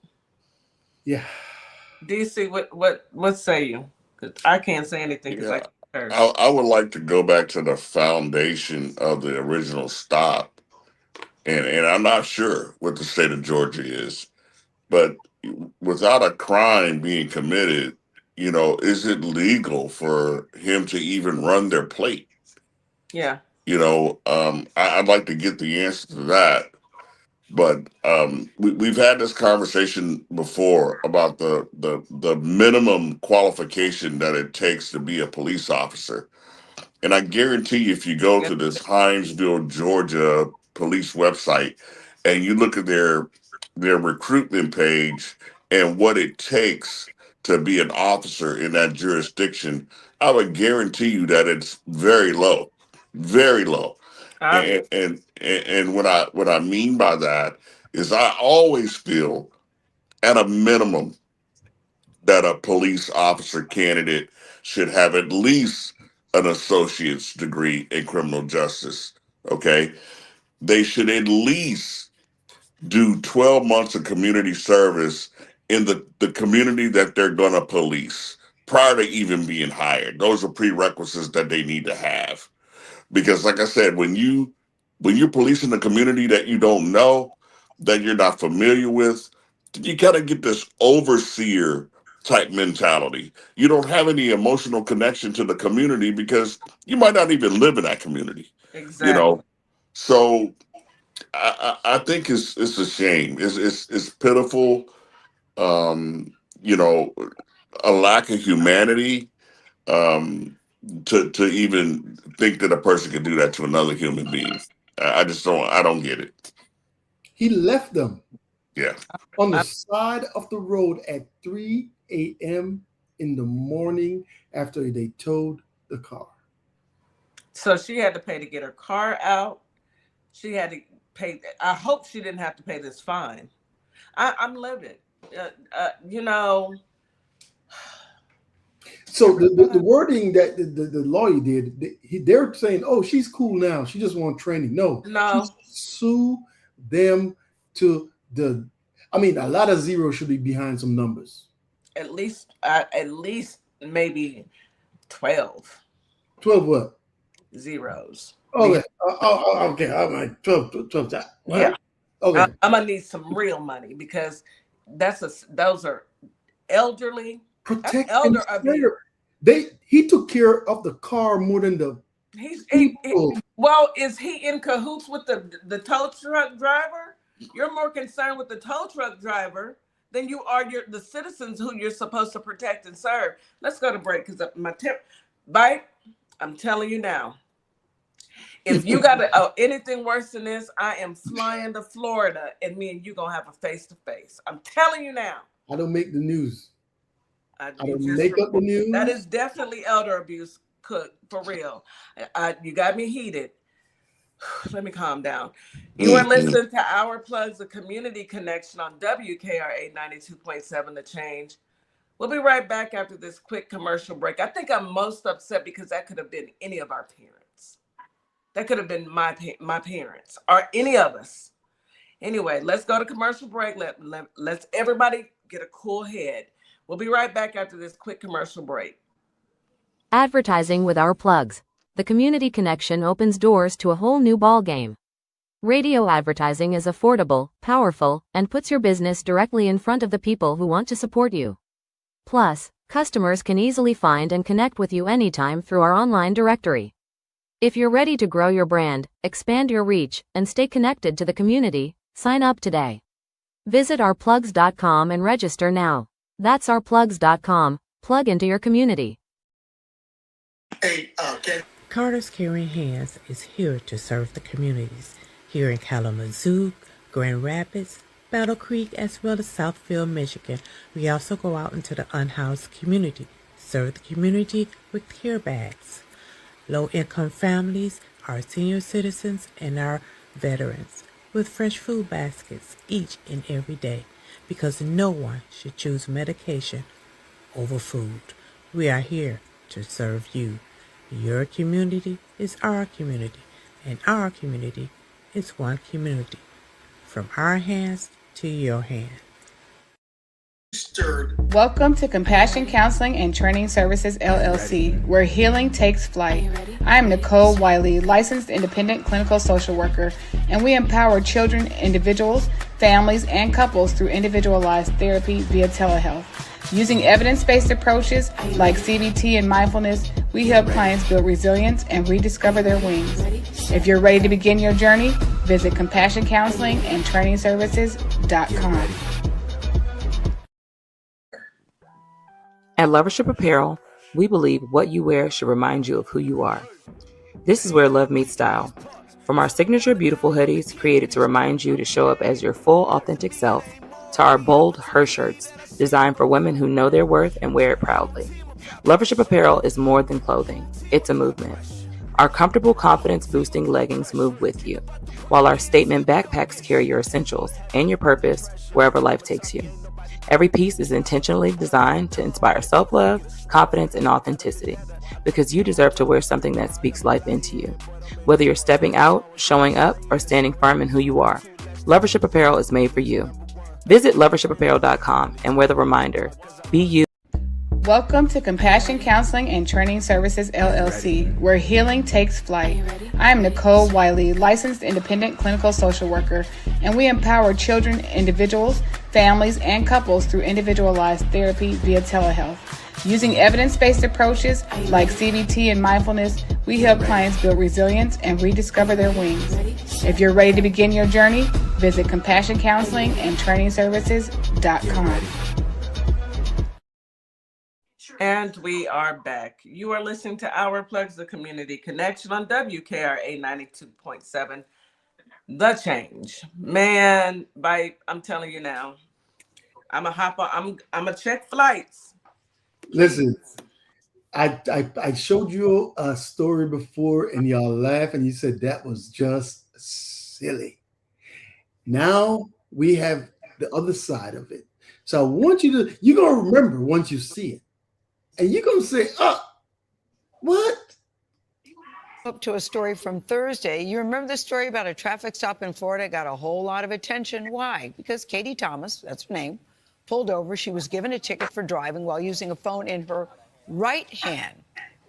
Yeah. DC, what say you? 'Cause I can't say anything because I can't curse. I would like to go back to the foundation of the original stop, and I'm not sure what the state of Georgia is, but without a crime being committed, is it legal for him to even run their plate? Yeah. I'd like to get the answer to that. But we've had this conversation before about the minimum qualification that it takes to be a police officer. And I guarantee you, if you go to this Hinesville, Georgia police website and you look at their recruitment page and what it takes to be an officer in that jurisdiction, I would guarantee you that it's very low, very low. And what I mean by that is I always feel at a minimum that a police officer candidate should have at least an associate's degree in criminal justice. Okay. They should at least do 12 months of community service in the community that they're going to police prior to even being hired. Those are prerequisites that they need to have. Because like I said, when you're policing a community that you don't know, that you're not familiar with, you gotta get this overseer type mentality. You don't have any emotional connection to the community because you might not even live in that community. Exactly. So I think it's a shame. It's pitiful. You know, a lack of humanity. To even think that a person could do that to another human being. I just don't get it. He left them. Yeah. On the side of the road at 3 a.m. in the morning after they towed the car. So she had to pay to get her car out. She had to pay. I hope she didn't have to pay this fine. I'm livid. So the wording that the lawyer did, they're saying, "Oh, she's cool now. She just wants training." No, sue them to the. I mean, a lot of zeros should be behind some numbers. At least maybe 12. 12 what? Zeros. Okay. Okay. All right. 12. Right? Yeah. Okay. I'm gonna need some real money because those are elderly. Protect elder abuse. He took care of the car more than the people. Well, is he in cahoots with the tow truck driver? You're more concerned with the tow truck driver than you are the citizens who you're supposed to protect and serve. Let's go to break because my tip, Bite. I'm telling you now. If you got anything worse than this, I am flying to Florida, and me and you gonna have a face-to-face. I'm telling you now. I don't make the news. I don't make up the news. That is definitely elder abuse, Cook, for real. You got me heated. Let me calm down. You are listening to Our Plugs, the community connection on WKRA 92.7 The Change. We'll be right back after this quick commercial break. I think I'm most upset because that could have been any of our parents. That could have been my parents or any of us. Anyway, let's go to commercial break. Let's everybody get a cool head. We'll be right back after this quick commercial break. Advertising with Our Plugs. The community connection opens doors to a whole new ballgame. Radio advertising is affordable, powerful, and puts your business directly in front of the people who want to support you. Plus, customers can easily find and connect with you anytime through our online directory. If you're ready to grow your brand, expand your reach, and stay connected to the community, sign up today. Visit ourplugs.com and register now. That's ourplugs.com. Plug into your community. Carter's Caring Hands is here to serve the communities here in Kalamazoo, Grand Rapids, Battle Creek, as well as Southfield, Michigan. We also go out into the unhoused community, serve the community with care bags. Low-income families, our senior citizens, and our veterans with fresh food baskets each and every day, because no one should choose medication over food. We are here to serve you. Your community is our community, and our community is one community. From our hands to your hand. Welcome to Compassion Counseling and Training Services, LLC, where healing takes flight. I am Nicole Wiley, licensed independent clinical social worker, and we empower children, individuals, families, and couples through individualized therapy via telehealth. Using evidence-based approaches like CBT and mindfulness, we help clients build resilience and rediscover their wings. If you're ready to begin your journey, visit CompassionCounselingAndTrainingServices.com. At Lovership Apparel, we believe what you wear should remind you of who you are. This is where love meets style. From our signature beautiful hoodies created to remind you to show up as your full authentic self, to our bold her shirts designed for women who know their worth and wear it proudly. Lovership Apparel is more than clothing. It's a movement. Our comfortable confidence-boosting leggings move with you, while our statement backpacks carry your essentials and your purpose wherever life takes you. Every piece is intentionally designed to inspire self-love, confidence, and authenticity, because you deserve to wear something that speaks life into you. Whether you're stepping out, showing up, or standing firm in who you are, Lovership Apparel is made for you. Visit lovershipapparel.com and wear the reminder, be you. Welcome to Compassion Counseling and Training Services, LLC, where healing takes flight. I am Nicole Wiley, licensed independent clinical social worker, and we empower children, individuals, families, and couples through individualized therapy via telehealth. Using evidence-based approaches like CBT and mindfulness, we help clients build resilience and rediscover their wings. If you're ready to begin your journey, visit CompassionCounselingAndTrainingServices.com. And we are back. You are listening to Our Plugs, the community connection on WKRA 92.7 The Change. Man, I'm telling you now, I'm a hop on. I'm a check flights. Listen, I showed you a story before and y'all laughed and you said that was just silly. Now we have the other side of it. So I want you're going to remember once you see it. And you're going to say, what? Up to a story from Thursday. You remember the story about a traffic stop in Florida got a whole lot of attention. Why? Because Katie Thomas, that's her name, pulled over. She was given a ticket for driving while using a phone in her right hand.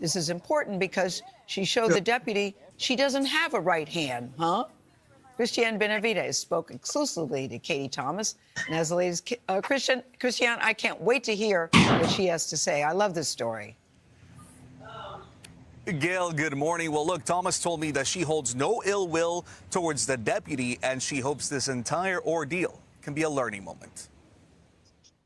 This is important because she showed the deputy she doesn't have a right hand, huh? Christiane Benavides spoke exclusively to Katie Thomas. And as the latest, Christiane, I can't wait to hear what she has to say. I love this story. Gail, good morning. Well, look, Thomas told me that she holds no ill will towards the deputy, and she hopes this entire ordeal can be a learning moment.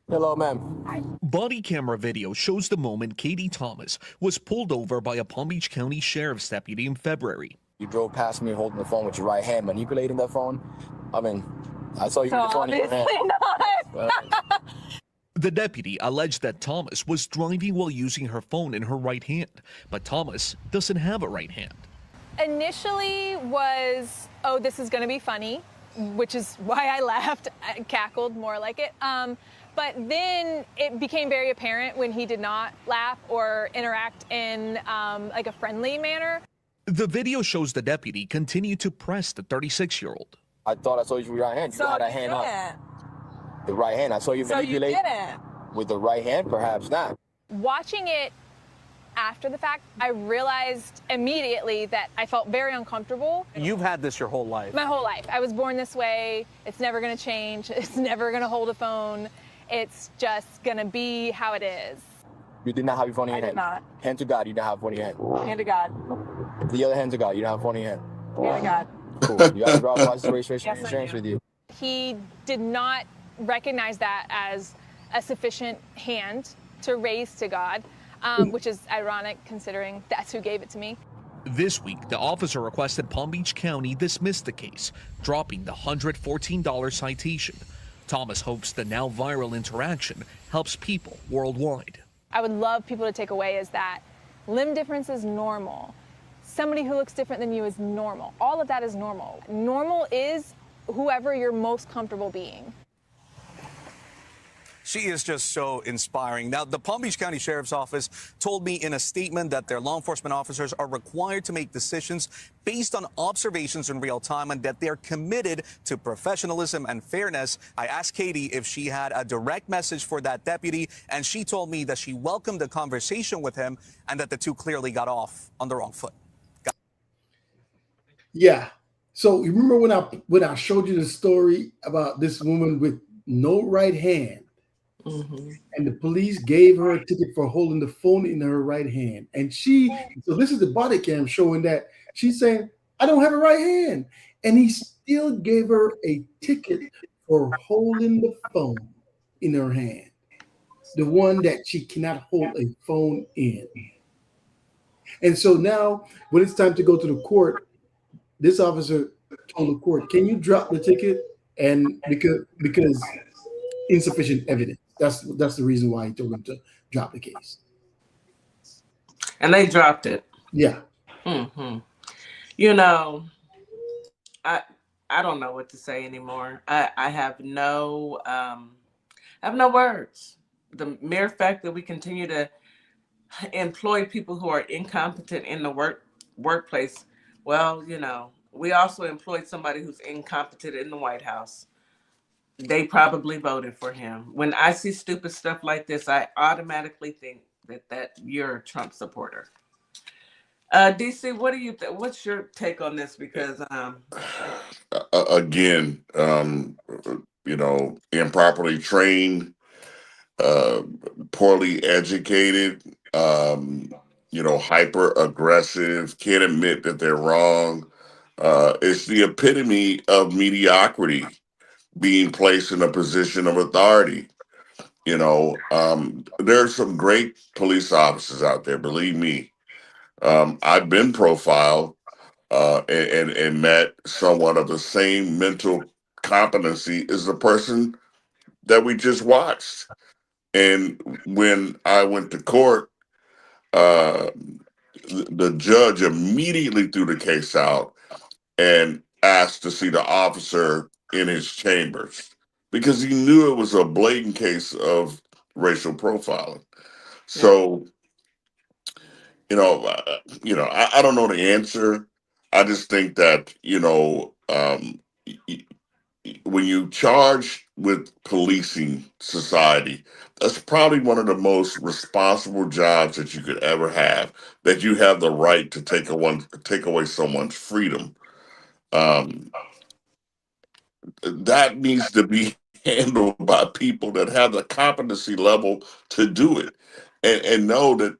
Hello, ma'am. Body camera video shows the moment Katie Thomas was pulled over by a Palm Beach County Sheriff's deputy in February. You drove past me holding the phone with your right hand, manipulating that phone. I mean, I saw you with the phone in your hand. Not. The deputy alleged that Thomas was driving while using her phone in her right hand, but Thomas doesn't have a right hand. Initially was, oh, this is going to be funny, which is why I laughed, I cackled more like it. But then it became very apparent when he did not laugh or interact in like a friendly manner. The video shows the deputy continue to press the 36-year-old. I thought I saw you with your right hand. You had a hand up. The right hand. I saw you manipulate. So you didn't? With the right hand, perhaps not. Watching it after the fact, I realized immediately that I felt very uncomfortable. You've had this your whole life. My whole life. I was born this way. It's never going to change. It's never going to hold a phone. It's just going to be how it is. You did not have your phone in your hand? I did not. Hand to God, you didn't have phone in your hand? Hand to God. The other hand to God, you didn't have phone in your hand? Hand to God. Cool. You got a driver's license, registration, and insurance with you? He did not recognize that as a sufficient hand to raise to God, which is ironic considering that's who gave it to me. This week, the officer requested Palm Beach County dismiss the case, dropping the $114 citation. Thomas hopes the now viral interaction helps people worldwide. I would love people to take away is that limb difference is normal. Somebody who looks different than you is normal. All of that is normal. Normal is whoever you're most comfortable being. She is just so inspiring. Now, the Palm Beach County Sheriff's Office told me in a statement that their law enforcement officers are required to make decisions based on observations in real time and that they're committed to professionalism and fairness. I asked Katie if she had a direct message for that deputy, and she told me that she welcomed the conversation with him and that the two clearly got off on the wrong foot. Yeah. So you remember when I showed you the story about this woman with no right hand? Mm-hmm. And the police gave her a ticket for holding the phone in her right hand. And so this is the body cam showing that she's saying, I don't have a right hand. And he still gave her a ticket for holding the phone in her hand, the one that she cannot hold a phone in. And so now when it's time to go to the court, this officer told the court, can you drop the ticket? And because insufficient evidence. That's the reason why he told them to drop the case. And they dropped it. Yeah. Mm-hmm. You know, I don't know what to say anymore. I have no words. The mere fact that we continue to employ people who are incompetent in the workplace. Well, you know, we also employed somebody who's incompetent in the White House. They probably voted for him. When I see stupid stuff like this, I automatically think that you're a Trump supporter. DC, what do you what's your take on this? Because again, you know, improperly trained, poorly educated, you know, hyper aggressive, can't admit that they're wrong. It's the epitome of mediocrity being placed in a position of authority. You know, there's some great police officers out there, believe me. I've been profiled and met someone of the same mental competency as the person that we just watched. And when I went to court, the judge immediately threw the case out and asked to see the officer in his chambers because he knew it was a blatant case of racial profiling. So, you know, I don't know the answer. I just think that, you know, when you charge with policing society, that's probably one of the most responsible jobs that you could ever have, that you have the right to take away someone's freedom. That needs to be handled by people that have the competency level to do it and know that,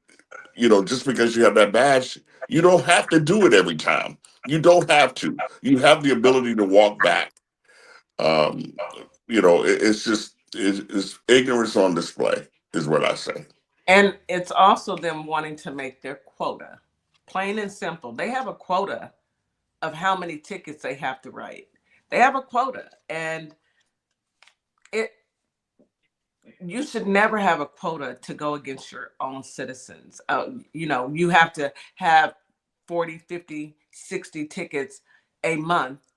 you know, just because you have that badge, you don't have to do it every time. You don't have to. You have the ability to walk back. You know, it's it's ignorance on display, is what I say. And it's also them wanting to make their quota. Plain and simple. They have a quota of how many tickets they have to write. They have a quota, and you should never have a quota to go against your own citizens. You have to have 40, 50, 60 tickets a month,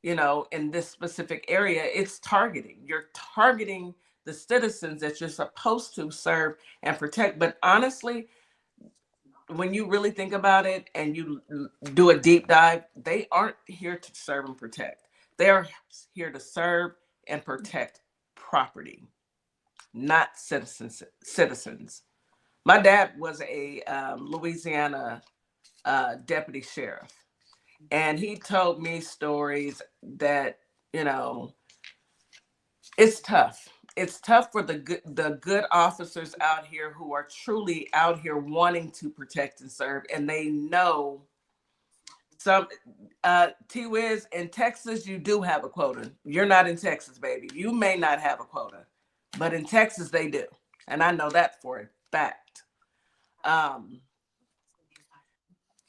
in this specific area. It's targeting. You're targeting the citizens that you're supposed to serve and protect. But honestly, when you really think about it and you do a deep dive, they aren't here to serve and protect. They are here to serve and protect property, not citizens. My dad was a Louisiana deputy sheriff, and he told me stories that, it's tough. It's tough for the good officers out here who are truly out here wanting to protect and serve, and they know some. T-Wiz, in Texas, you do have a quota. You're not in Texas, baby. You may not have a quota, but in Texas they do, and I know that for a fact.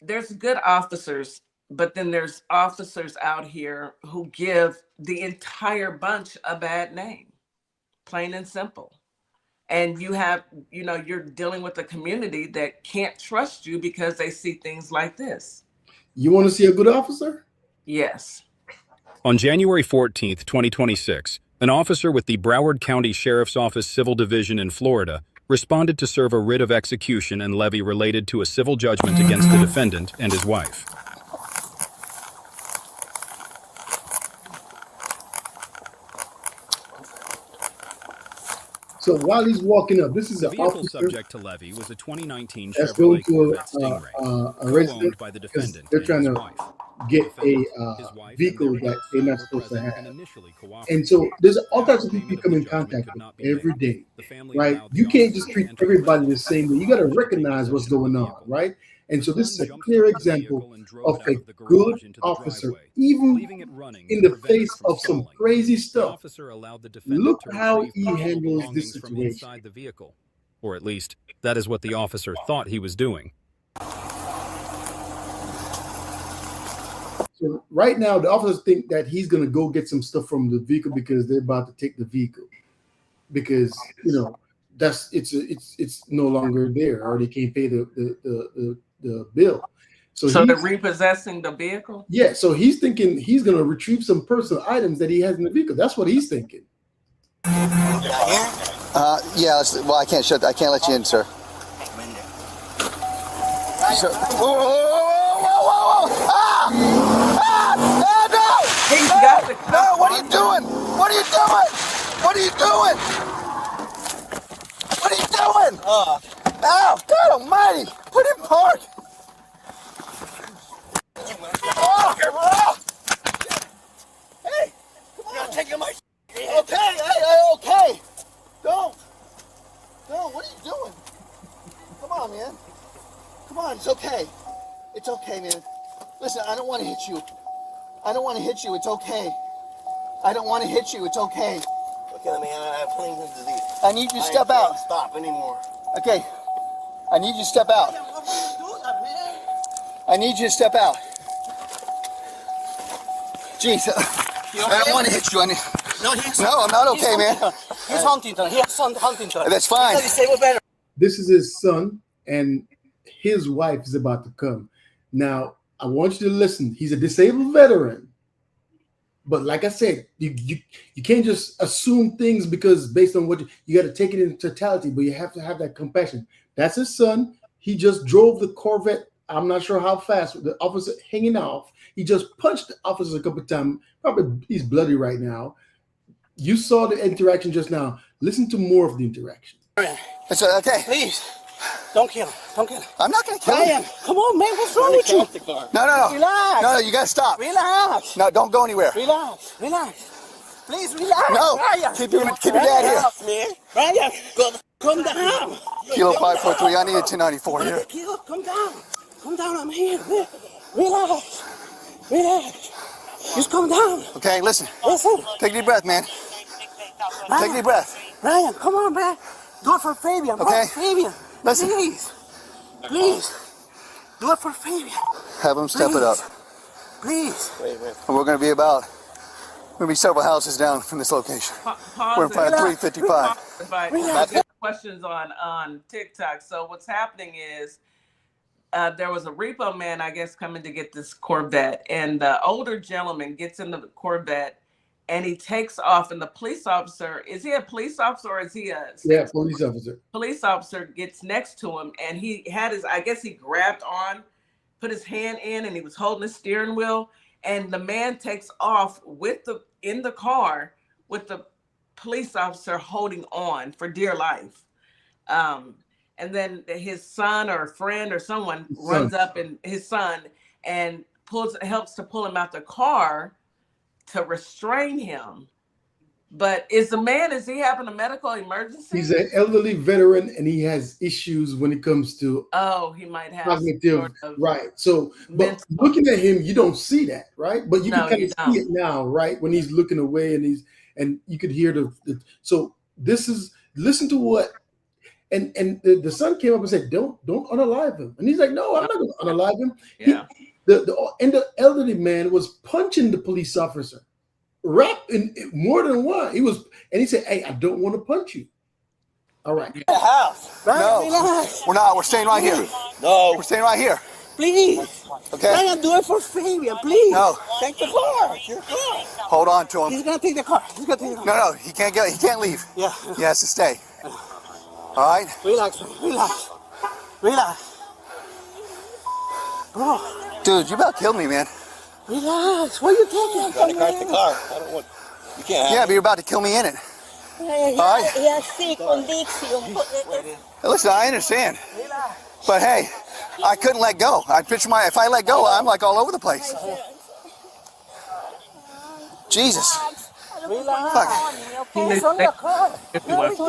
There's good officers, but then there's officers out here who give the entire bunch a bad name. Plain and simple. And you have, you're dealing with a community that can't trust you because they see things like this. You want to see a good officer? Yes. On January 14th, 2026, an officer with the Broward County Sheriff's Office Civil Division in Florida responded to serve a writ of execution and levy related to a civil judgment against the defendant and his wife. So while he's walking up, this is The an vehicle officer subject to levy was a 2019 that's going Chevrolet to Corvette Stingray, a resident co-owned by the because defendant they're and trying his to wife. get a vehicle that they're not supposed to have. And so there's all types of people you come in contact with every day, right? You can't just treat everybody the same way. You got to recognize what's going on, right? And so this is a clear example of a good officer, even in the face of some crazy stuff. Look how he handles this situation. Or at least, that is what the officer thought he was doing. So right now, the officers think that he's going to go get some stuff from the vehicle because they're about to take the vehicle, because it's no longer there, or they can't pay the bill. So they're repossessing the vehicle? Yeah. So he's thinking he's going to retrieve some personal items that he has in the vehicle. That's what he's thinking. Yeah. Well, I can't let you in, sir. Sir. Whoa! Ah! No! No! What are you doing? What are you doing? What are you doing? What are you doing? Ow! God Almighty! Put in park. Oh! Hey! You're taking my. Okay! Okay! Don't! What are you doing? Come on, man. Come on, it's okay. It's okay, man. Listen, I don't want to hit you. It's okay. I don't want to hit you. It's okay. Okay, man, I have plenty of disease. I need you to step out. I can't stop anymore. Okay. I need you to step out. I need you to step out. Jeez. I don't want to hit you. No, I'm not okay, man. He's Huntington. He has Huntington. That's fine. This is his son, and his wife is about to come. Now, I want you to listen. He's a disabled veteran. But like I said, you can't just assume things because based on what you got to take it in totality, but you have to have that compassion. That's his son. He just drove the Corvette. I'm not sure how fast, with the officer hanging off. He just punched the officer a couple of times. Probably he's bloody right now. You saw the interaction just now. Listen to more of the interaction. It's okay. Please, don't kill him. Don't kill him. I'm not going to kill him. Come on, man. What's wrong with you? No. Relax. No, you got to stop. Relax. No, don't go anywhere. Relax. Please relax. No. Ryan. Keep your dad here. Man. Ryan, come down. Kilo 543. I need a 1094 here. Kilo, come down. Come down. I'm here. Relax. Just calm down. Okay, listen. Listen. Take a deep breath, man. Take a deep breath. Ryan, come on, man. Do it for Fabian. Okay. Fabian. Listen. Please. Do it for Fabian. Have him step it up. Please. And we're going to be several houses down from this location. We're in front of 355. But questions on TikTok. So what's happening is there was a repo man, I guess, coming to get this Corvette, and the older gentleman gets into the Corvette and he takes off, and the police officer, is he a police officer or is he a police officer? Police officer gets next to him, and he had his, I guess he grabbed on, put his hand in, and he was holding the steering wheel, and the man takes off in the car with the police officer holding on for dear life. And then his son or a friend or someone runs up, and his son, and helps to pull him out the car to restrain him. But is he having a medical emergency? He's an elderly veteran, and he has issues when it comes to he might have cognitive, right? So, but looking at him, you don't see that, right? But you can kind of see it now, right? When he's looking away, and you could hear so this is, listen to what, and the son came up and said, don't unalive him, and he's like, no, I'm not going to unalive him. Yeah. The elderly man was punching the police officer, in more than one. He said, hey, I don't want to punch you. All right. The house. No, we're not. We're staying right here. No, we're staying right here. Please. Okay. Ryan, do it for Fabian, please. No. Take the car. It's your car. Hold on to him. He's gonna take the car. No, he can't go. He can't leave. Yeah. He has to stay. All right. Relax. Bro. Dude, you about killed me, man. Relax. What are you taking? You gotta the car. I don't want. You can't. Yeah, but you're about to kill me in it. He has sick condition. Listen, I understand. But hey, I couldn't let go. If I let go, I'm like all over the place. Jesus. Relax. He's on the car. Relax. Go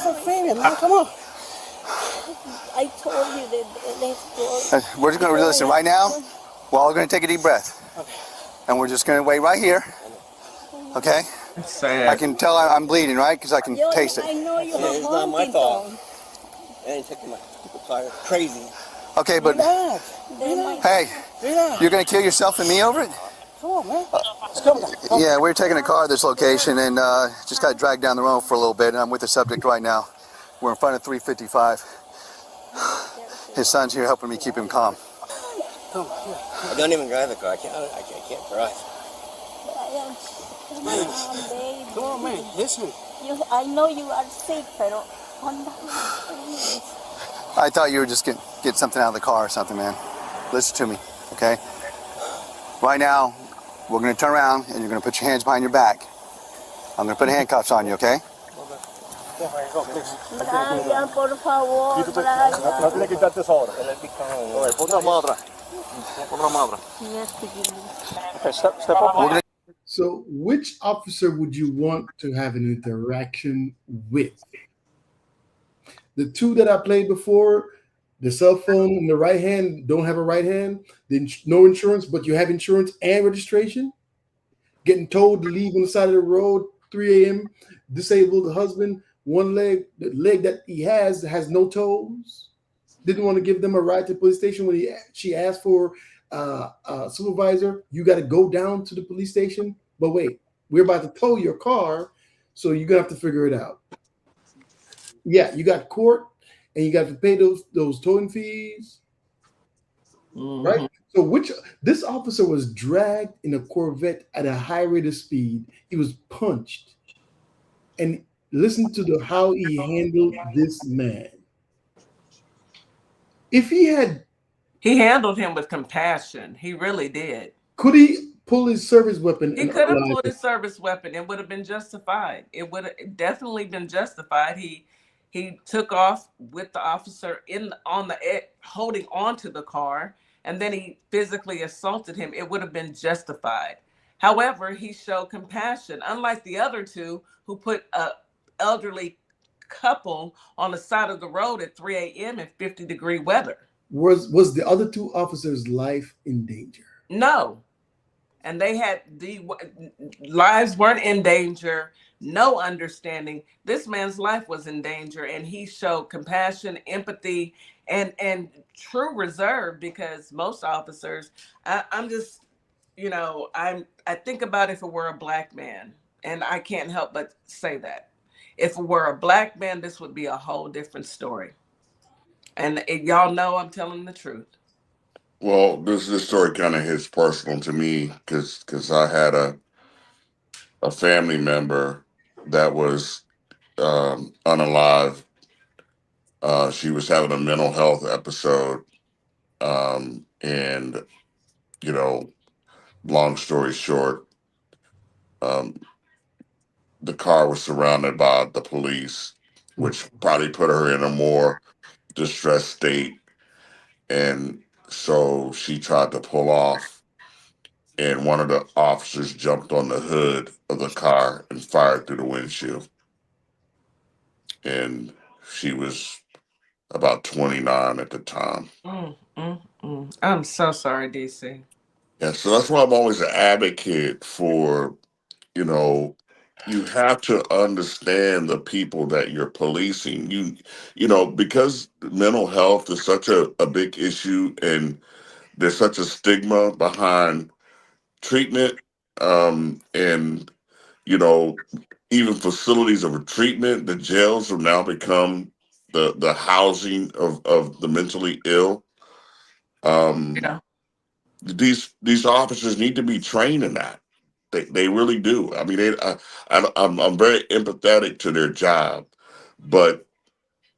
for Fabian, man. Come on. I told you that We're just going to listen right now. We're all going to take a deep breath. And we're just going to wait right here. Okay? I can tell I'm bleeding, right? Because I can taste it. I know you have it's not my fault. I ain't taking my car. Crazy. Okay, but hey, you're going to kill yourself and me over it? Come on, man. Let's go. Yeah, we're taking a car to this location and just got dragged down the road for a little bit, and I'm with the subject right now. We're in front of 355. His son's here helping me keep him calm. I don't even drive the car. I can't drive. Come on, man. Listen. I know you are sick, pero I thought you were just get something out of the car or something, man. Listen to me, okay? Right now, we're going to turn around and you're going to put your hands behind your back. I'm going to put handcuffs on you, okay? Brian, por favor, Brian. No tiene que quitarte eso ahora. Pon la mano atrás. Pon la mano atrás. Okay, step up. So, which officer would you want to have an interaction with? The two that I played before, the cell phone in the right hand, don't have a right hand, then no insurance, but you have insurance and registration. Getting told to leave on the side of the road, 3 a.m., disabled husband, one leg, the leg that he has no toes. Didn't want to give them a ride to the police station when she asked for a supervisor. You got to go down to the police station. But wait, we're about to tow your car, so you're going to have to figure it out. Yeah, you got court, and you got to pay those towing fees, right? So this officer was dragged in a Corvette at a high rate of speed. He was punched. And listen to how he handled this man. If he handled him with compassion. He really did. Could he pull his service weapon? He could have pulled his service weapon. It would have been justified. It would have definitely been justified. He took off with the officer holding on to the car, and then he physically assaulted him. It would have been justified. However, he showed compassion, unlike the other two who put an elderly couple on the side of the road at 3 a.m. in 50-degree weather. Was the other two officers' life in danger? No. And they had the lives weren't in danger, no understanding. This man's life was in danger, and he showed compassion, empathy, and true reserve. Because most officers, I'm just, I think about if it were a black man, and I can't help but say that if it were a black man, this would be a whole different story. And y'all know I'm telling the truth. Well, this story kind of hits personal to me because I had a family member that was unalive. She was having a mental health episode, and you know, long story short, um, the car was surrounded by the police, which probably put her in a more distressed state, and so she tried to pull off, and one of the officers jumped on the hood of the car and fired through the windshield. And she was about 29 at the time. I'm so sorry, DC. Yeah, so that's why I'm always an advocate for, you know, you have to understand the people that you're policing. Because mental health is such a big issue and there's such a stigma behind treatment, and you know, even facilities of treatment, the jails have now become the housing of the mentally ill. Yeah. These officers need to be trained in that. They really do. I mean, I'm very empathetic to their job, but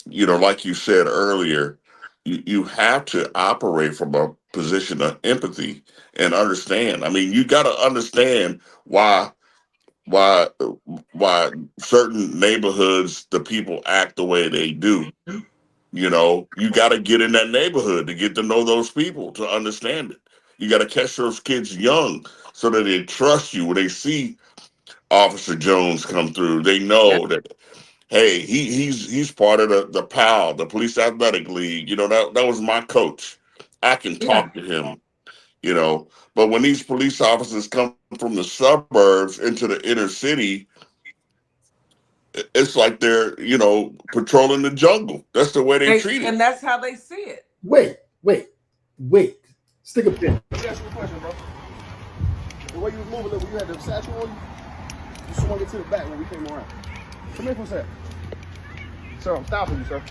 like you said earlier, you have to operate from a position of empathy and understand. I mean, you got to understand why why certain neighborhoods the people act the way they do. You got to get in that neighborhood to get to know those people, to understand it. You got to catch those kids young so that they trust you. When they see Officer Jones come through, they know that, hey, he's part of the PAL, the Police Athletic League. That was my coach. I can talk to him. But when these police officers come from the suburbs into the inner city, it's like they're patrolling the jungle. That's the way they treat it. And that's how they see it. Wait. Stick a pin. Let me ask you a question, bro. The way you was moving, you had the satchel on you. You swung it to the back when we came around. Come here for a sec. Sir, I'm stopping you, sir.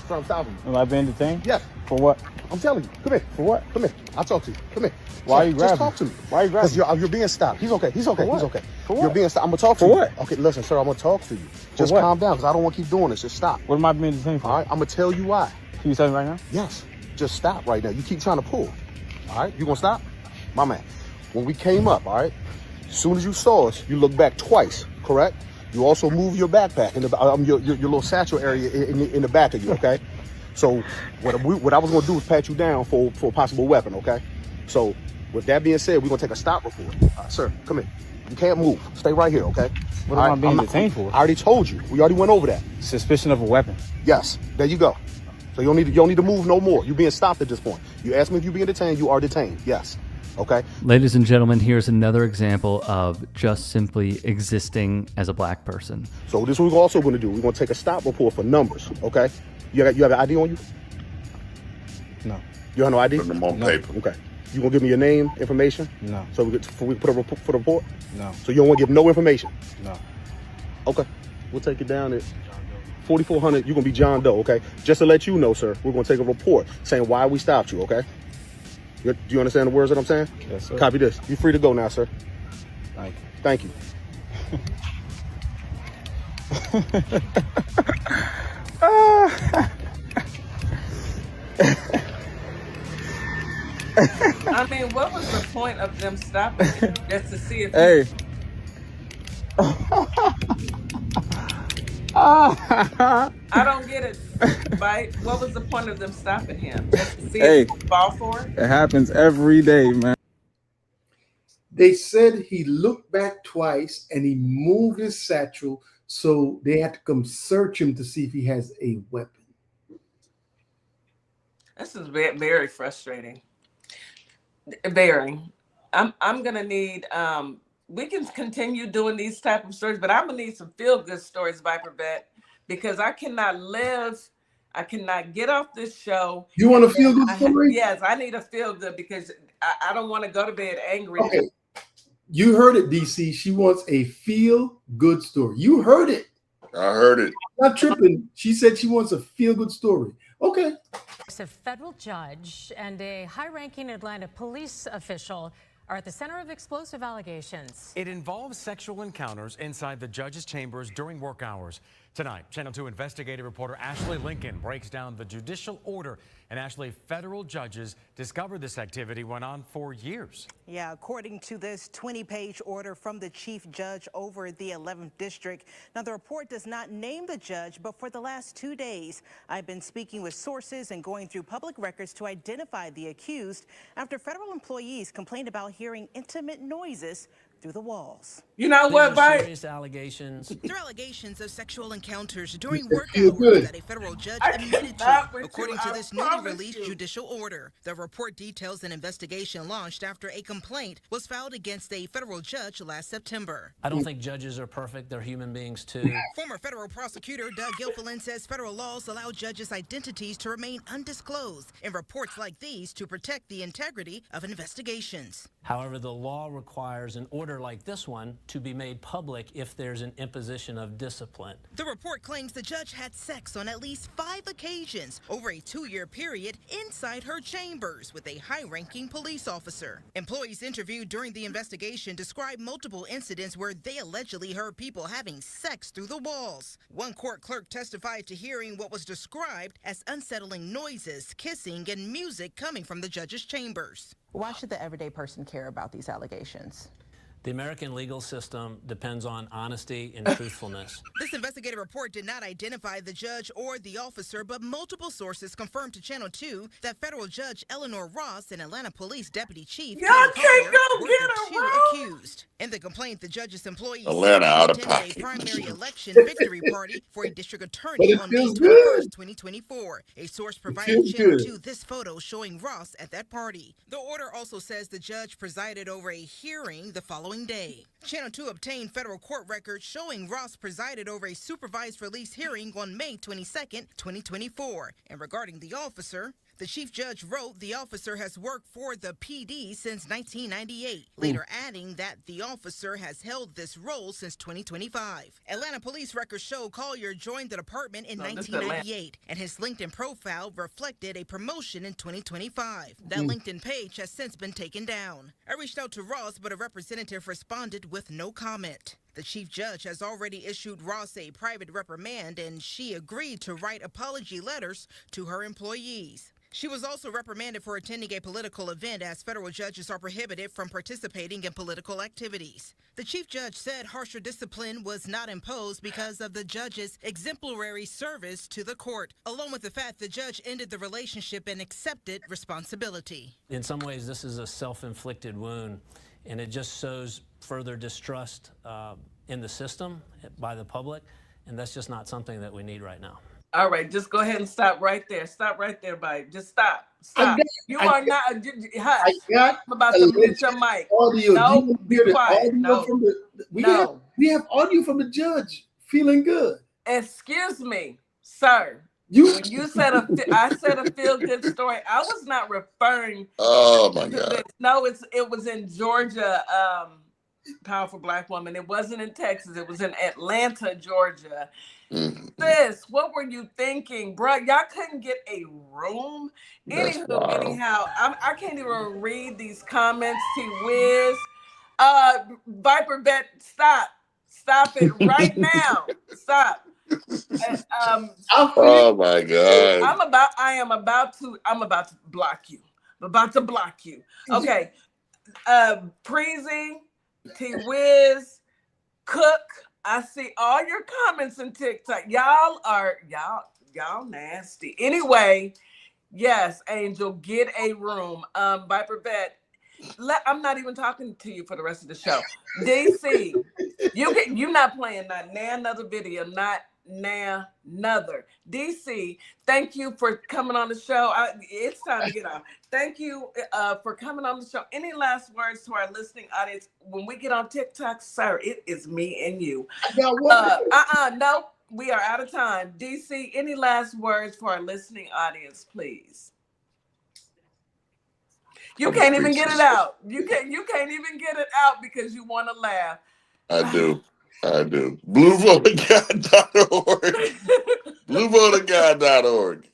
Sir, I'm stopping you. Am I being detained? Yes. For what? I'm telling you. Come here. For what? Come here. I'll talk to you. Come here. Why are you grabbing? Just talk to me. Why are you grabbing? Because you're being stopped. He's okay. He's okay. For He's what? okay. For what? You're being stopped. I'm going to talk to For you. what? Okay, listen, sir, I'm going to talk to you. Just what? calm down because I don't want to keep doing this. Just stop. What am I being detained for? All right, I'm going to tell you why. Can you tell me right now? Yes. Just stop right now. You keep trying to pull. All right? You going to stop? My man. When we came up, all right, as soon as you saw us, you looked back twice, correct? You also move your backpack in the your little satchel area in the back of you, okay? So what I was going to do is pat you down for a possible weapon, okay? So with that being said, we're going to take a stop report. Sir, come here. You can't move. Stay right here, okay? What am I being detained for? I already told you. We already went over that. Suspicion of a weapon. Yes. There you go. So you don't need to move no more. You're being stopped at this point. You asked me if you're being detained. You are detained. Yes. Okay. Ladies and gentlemen, here's another example of just simply existing as a black person. So this is what we're also going to do. We're going to take a stop report for numbers. Okay. You have an ID on you? No. You have no ID? Put them on paper. Okay. You gonna give me your name, information? No. So we put a report for the report? No. So you don't want to give no information? No. Okay. We'll take it down at 4400. You're gonna be John Doe. Okay. Just to let you know, sir, we're gonna take a report saying why we stopped you. Okay. Do you understand the words that I'm saying? Yes, sir. Copy this. You're free to go now, sir. Thank you. I mean, what was the point of them stopping him? Just to see if Hey. I don't get it, right? What was the point of them stopping him? Just to see if he would fall for it? It happens every day, man. They said he looked back twice and he moved his satchel, so they had to come search him to see if he has a weapon. This is very, very frustrating. Very. I'm gonna need we can continue doing these type of stories, but I'm gonna need some feel good stories, viper.vet, because I cannot get off this show. You want a feel good story? Yes, I need a feel good because I don't want to go to bed angry. Okay. You heard it, DC. She wants a feel good story. You heard it. I heard it. I'm not tripping. She said she wants a feel good story. Okay. A federal judge and a high-ranking Atlanta police official are at the center of explosive allegations. It involves sexual encounters inside the judge's chambers during work hours. Tonight, Channel 2 investigative reporter Ashley Lincoln breaks down the judicial order. And Ashley, federal judges discovered this activity went on for years. Yeah, according to this 20-page order from the chief judge over the 11th district. Now, the report does not name the judge, but for the last 2 days, I've been speaking with sources and going through public records to identify the accused after federal employees complained about hearing intimate noises through the walls. You know what, Mike? Serious allegations. There are allegations of sexual encounters during work hours that a federal judge admitted to, according to this newly released judicial order. The report details an investigation launched after a complaint was filed against a federal judge last September. I don't think judges are perfect. They're human beings, too. Former federal prosecutor Doug Gilfillan says federal laws allow judges' identities to remain undisclosed in reports like these to protect the integrity of investigations. However, the law requires an order like this one to be made public if there's an imposition of discipline. The report claims the judge had sex on at least 5 occasions over a 2-year period inside her chambers with a high-ranking police officer. Employees interviewed during the investigation described multiple incidents where they allegedly heard people having sex through the walls. One court clerk testified to hearing what was described as unsettling noises, kissing, and music coming from the judge's chambers. Why should the everyday person care about these allegations? The American legal system depends on honesty and truthfulness. This investigative report did not identify the judge or the officer, but multiple sources confirmed to Channel 2 that federal judge Eleanor Ross and Atlanta Police Deputy Chief Y'all can't go get her, two bro. accused. In the complaint, the judge's employees Atlanta out of attended pocket. a primary election victory party for a district attorney But it on May feels 21st, good. 2024. A source feels provided Channel good. 2 this photo showing Ross at that party. The order also says the judge presided over a hearing the following day. Channel 2 obtained federal court records showing Ross presided over a supervised release hearing on May 22nd, 2024. And regarding the officer, the chief judge wrote the officer has worked for the PD since 1998, later adding that the officer has held this role since 2025. Atlanta police records show Collier joined the department in 1998, and his LinkedIn profile reflected a promotion in 2025. That LinkedIn page has since been taken down. I reached out to Ross, but a representative responded with no comment. The chief judge has already issued Ross a private reprimand, and she agreed to write apology letters to her employees. She was also reprimanded for attending a political event, as federal judges are prohibited from participating in political activities. The chief judge said harsher discipline was not imposed because of the judge's exemplary service to the court, along with the fact the judge ended the relationship and accepted responsibility. In some ways, this is a self-inflicted wound, and it just shows further distrust in the system by the public, and that's just not something that we need right now. All right, just go ahead and stop right there. Stop right there, Mike. Just stop. Stop. You are not. Hush. I'm about to mute your mic. Audio. No, be quiet. No. We have audio from the judge feeling good. Excuse me, sir. When you said I said a feel good story. I was not referring. Oh my to God. this. No, it was in Georgia. Powerful Black woman. It wasn't in Texas. It was in Atlanta, Georgia. Sis, what were you thinking, bro? Y'all couldn't get a room. Anyhow, I can't even read these comments. T-Wiz, viper.vet, stop it right now. Stop. Oh my God. I am about to block you. I'm about to block you. Okay. Preezy, T-Wiz, Cook. I see all your comments in TikTok. Y'all nasty. Anyway, yes, Angel, get a room. viper.vet, I'm not even talking to you for the rest of the show. DC, you're not playing not another video, not another. DC, thank you for coming on the show. It's time to get off. Thank you for coming on the show. Any last words to our listening audience? When we get on TikTok, sir, it is me and you. No, we are out of time. DC, any last words for our listening audience, please? You can't even get it out. You can't even get it out because you want to laugh. I do. BlueVoterGuide.org. BlueVoterGuide.org.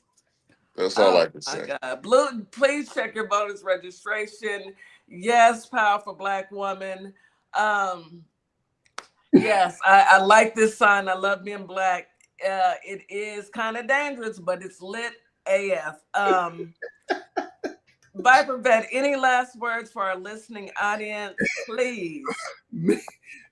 That's all I can say. God. Please check your voters registration. Yes, powerful Black woman. Yes, I like this sign. I love being Black. It is kind of dangerous, but it's lit AF. viper.vet, any last words for our listening audience, please?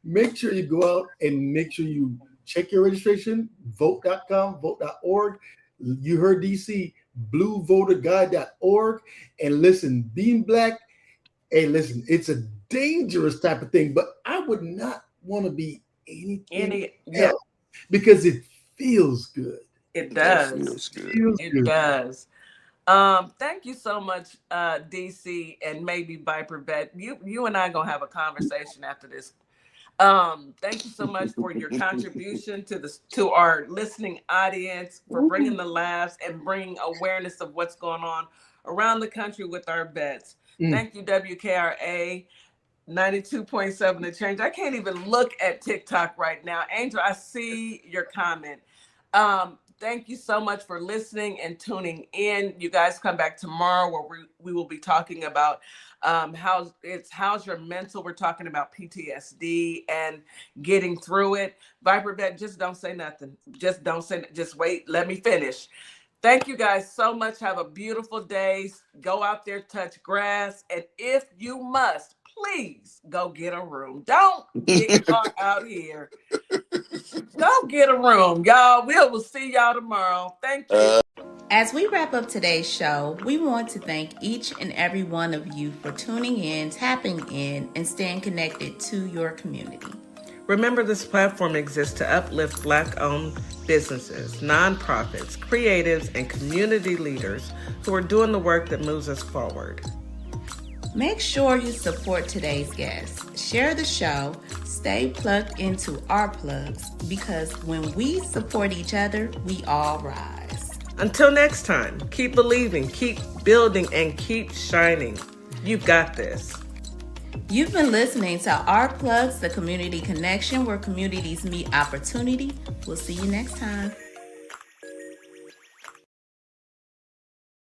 Make sure you go out and make sure you check your registration, vote.com, vote.org. You heard DC, bluevoterguide.org. And listen, being Black, hey, listen, it's a dangerous type of thing, but I would not want to be anything else because it feels good. It does. It does. Thank you so much, DC, and maybe viper.vet. You and I gonna have a conversation after this. Thank you so much for your contribution to our listening audience, for bringing the laughs and bringing awareness of what's going on around the country with our vets. Thank you, WKRA 92.7 The Change. I can't even look at TikTok right now. Angel, I see your comment. Thank you so much for listening and tuning in. You guys come back tomorrow where we will be talking about how's your mental. We're talking about PTSD and getting through it. viper.vet, just don't say nothing. Just wait. Let me finish. Thank you guys so much. Have a beautiful day. Go out there, touch grass. And if you must, please go get a room. Don't get caught out here. Go get a room, y'all. We will see y'all tomorrow. Thank you. As we wrap up today's show, we want to thank each and every one of you for tuning in, tapping in, and staying connected to your community. Remember, this platform exists to uplift Black-owned businesses, nonprofits, creatives, and community leaders who are doing the work that moves us forward. Make sure you support today's guests. Share the show. Stay plugged into our plugs, because when we support each other, we all rise. Until next time, keep believing, keep building, and keep shining. You've got this. You've been listening to Our Plugs, the community connection where communities meet opportunity. We'll see you next time.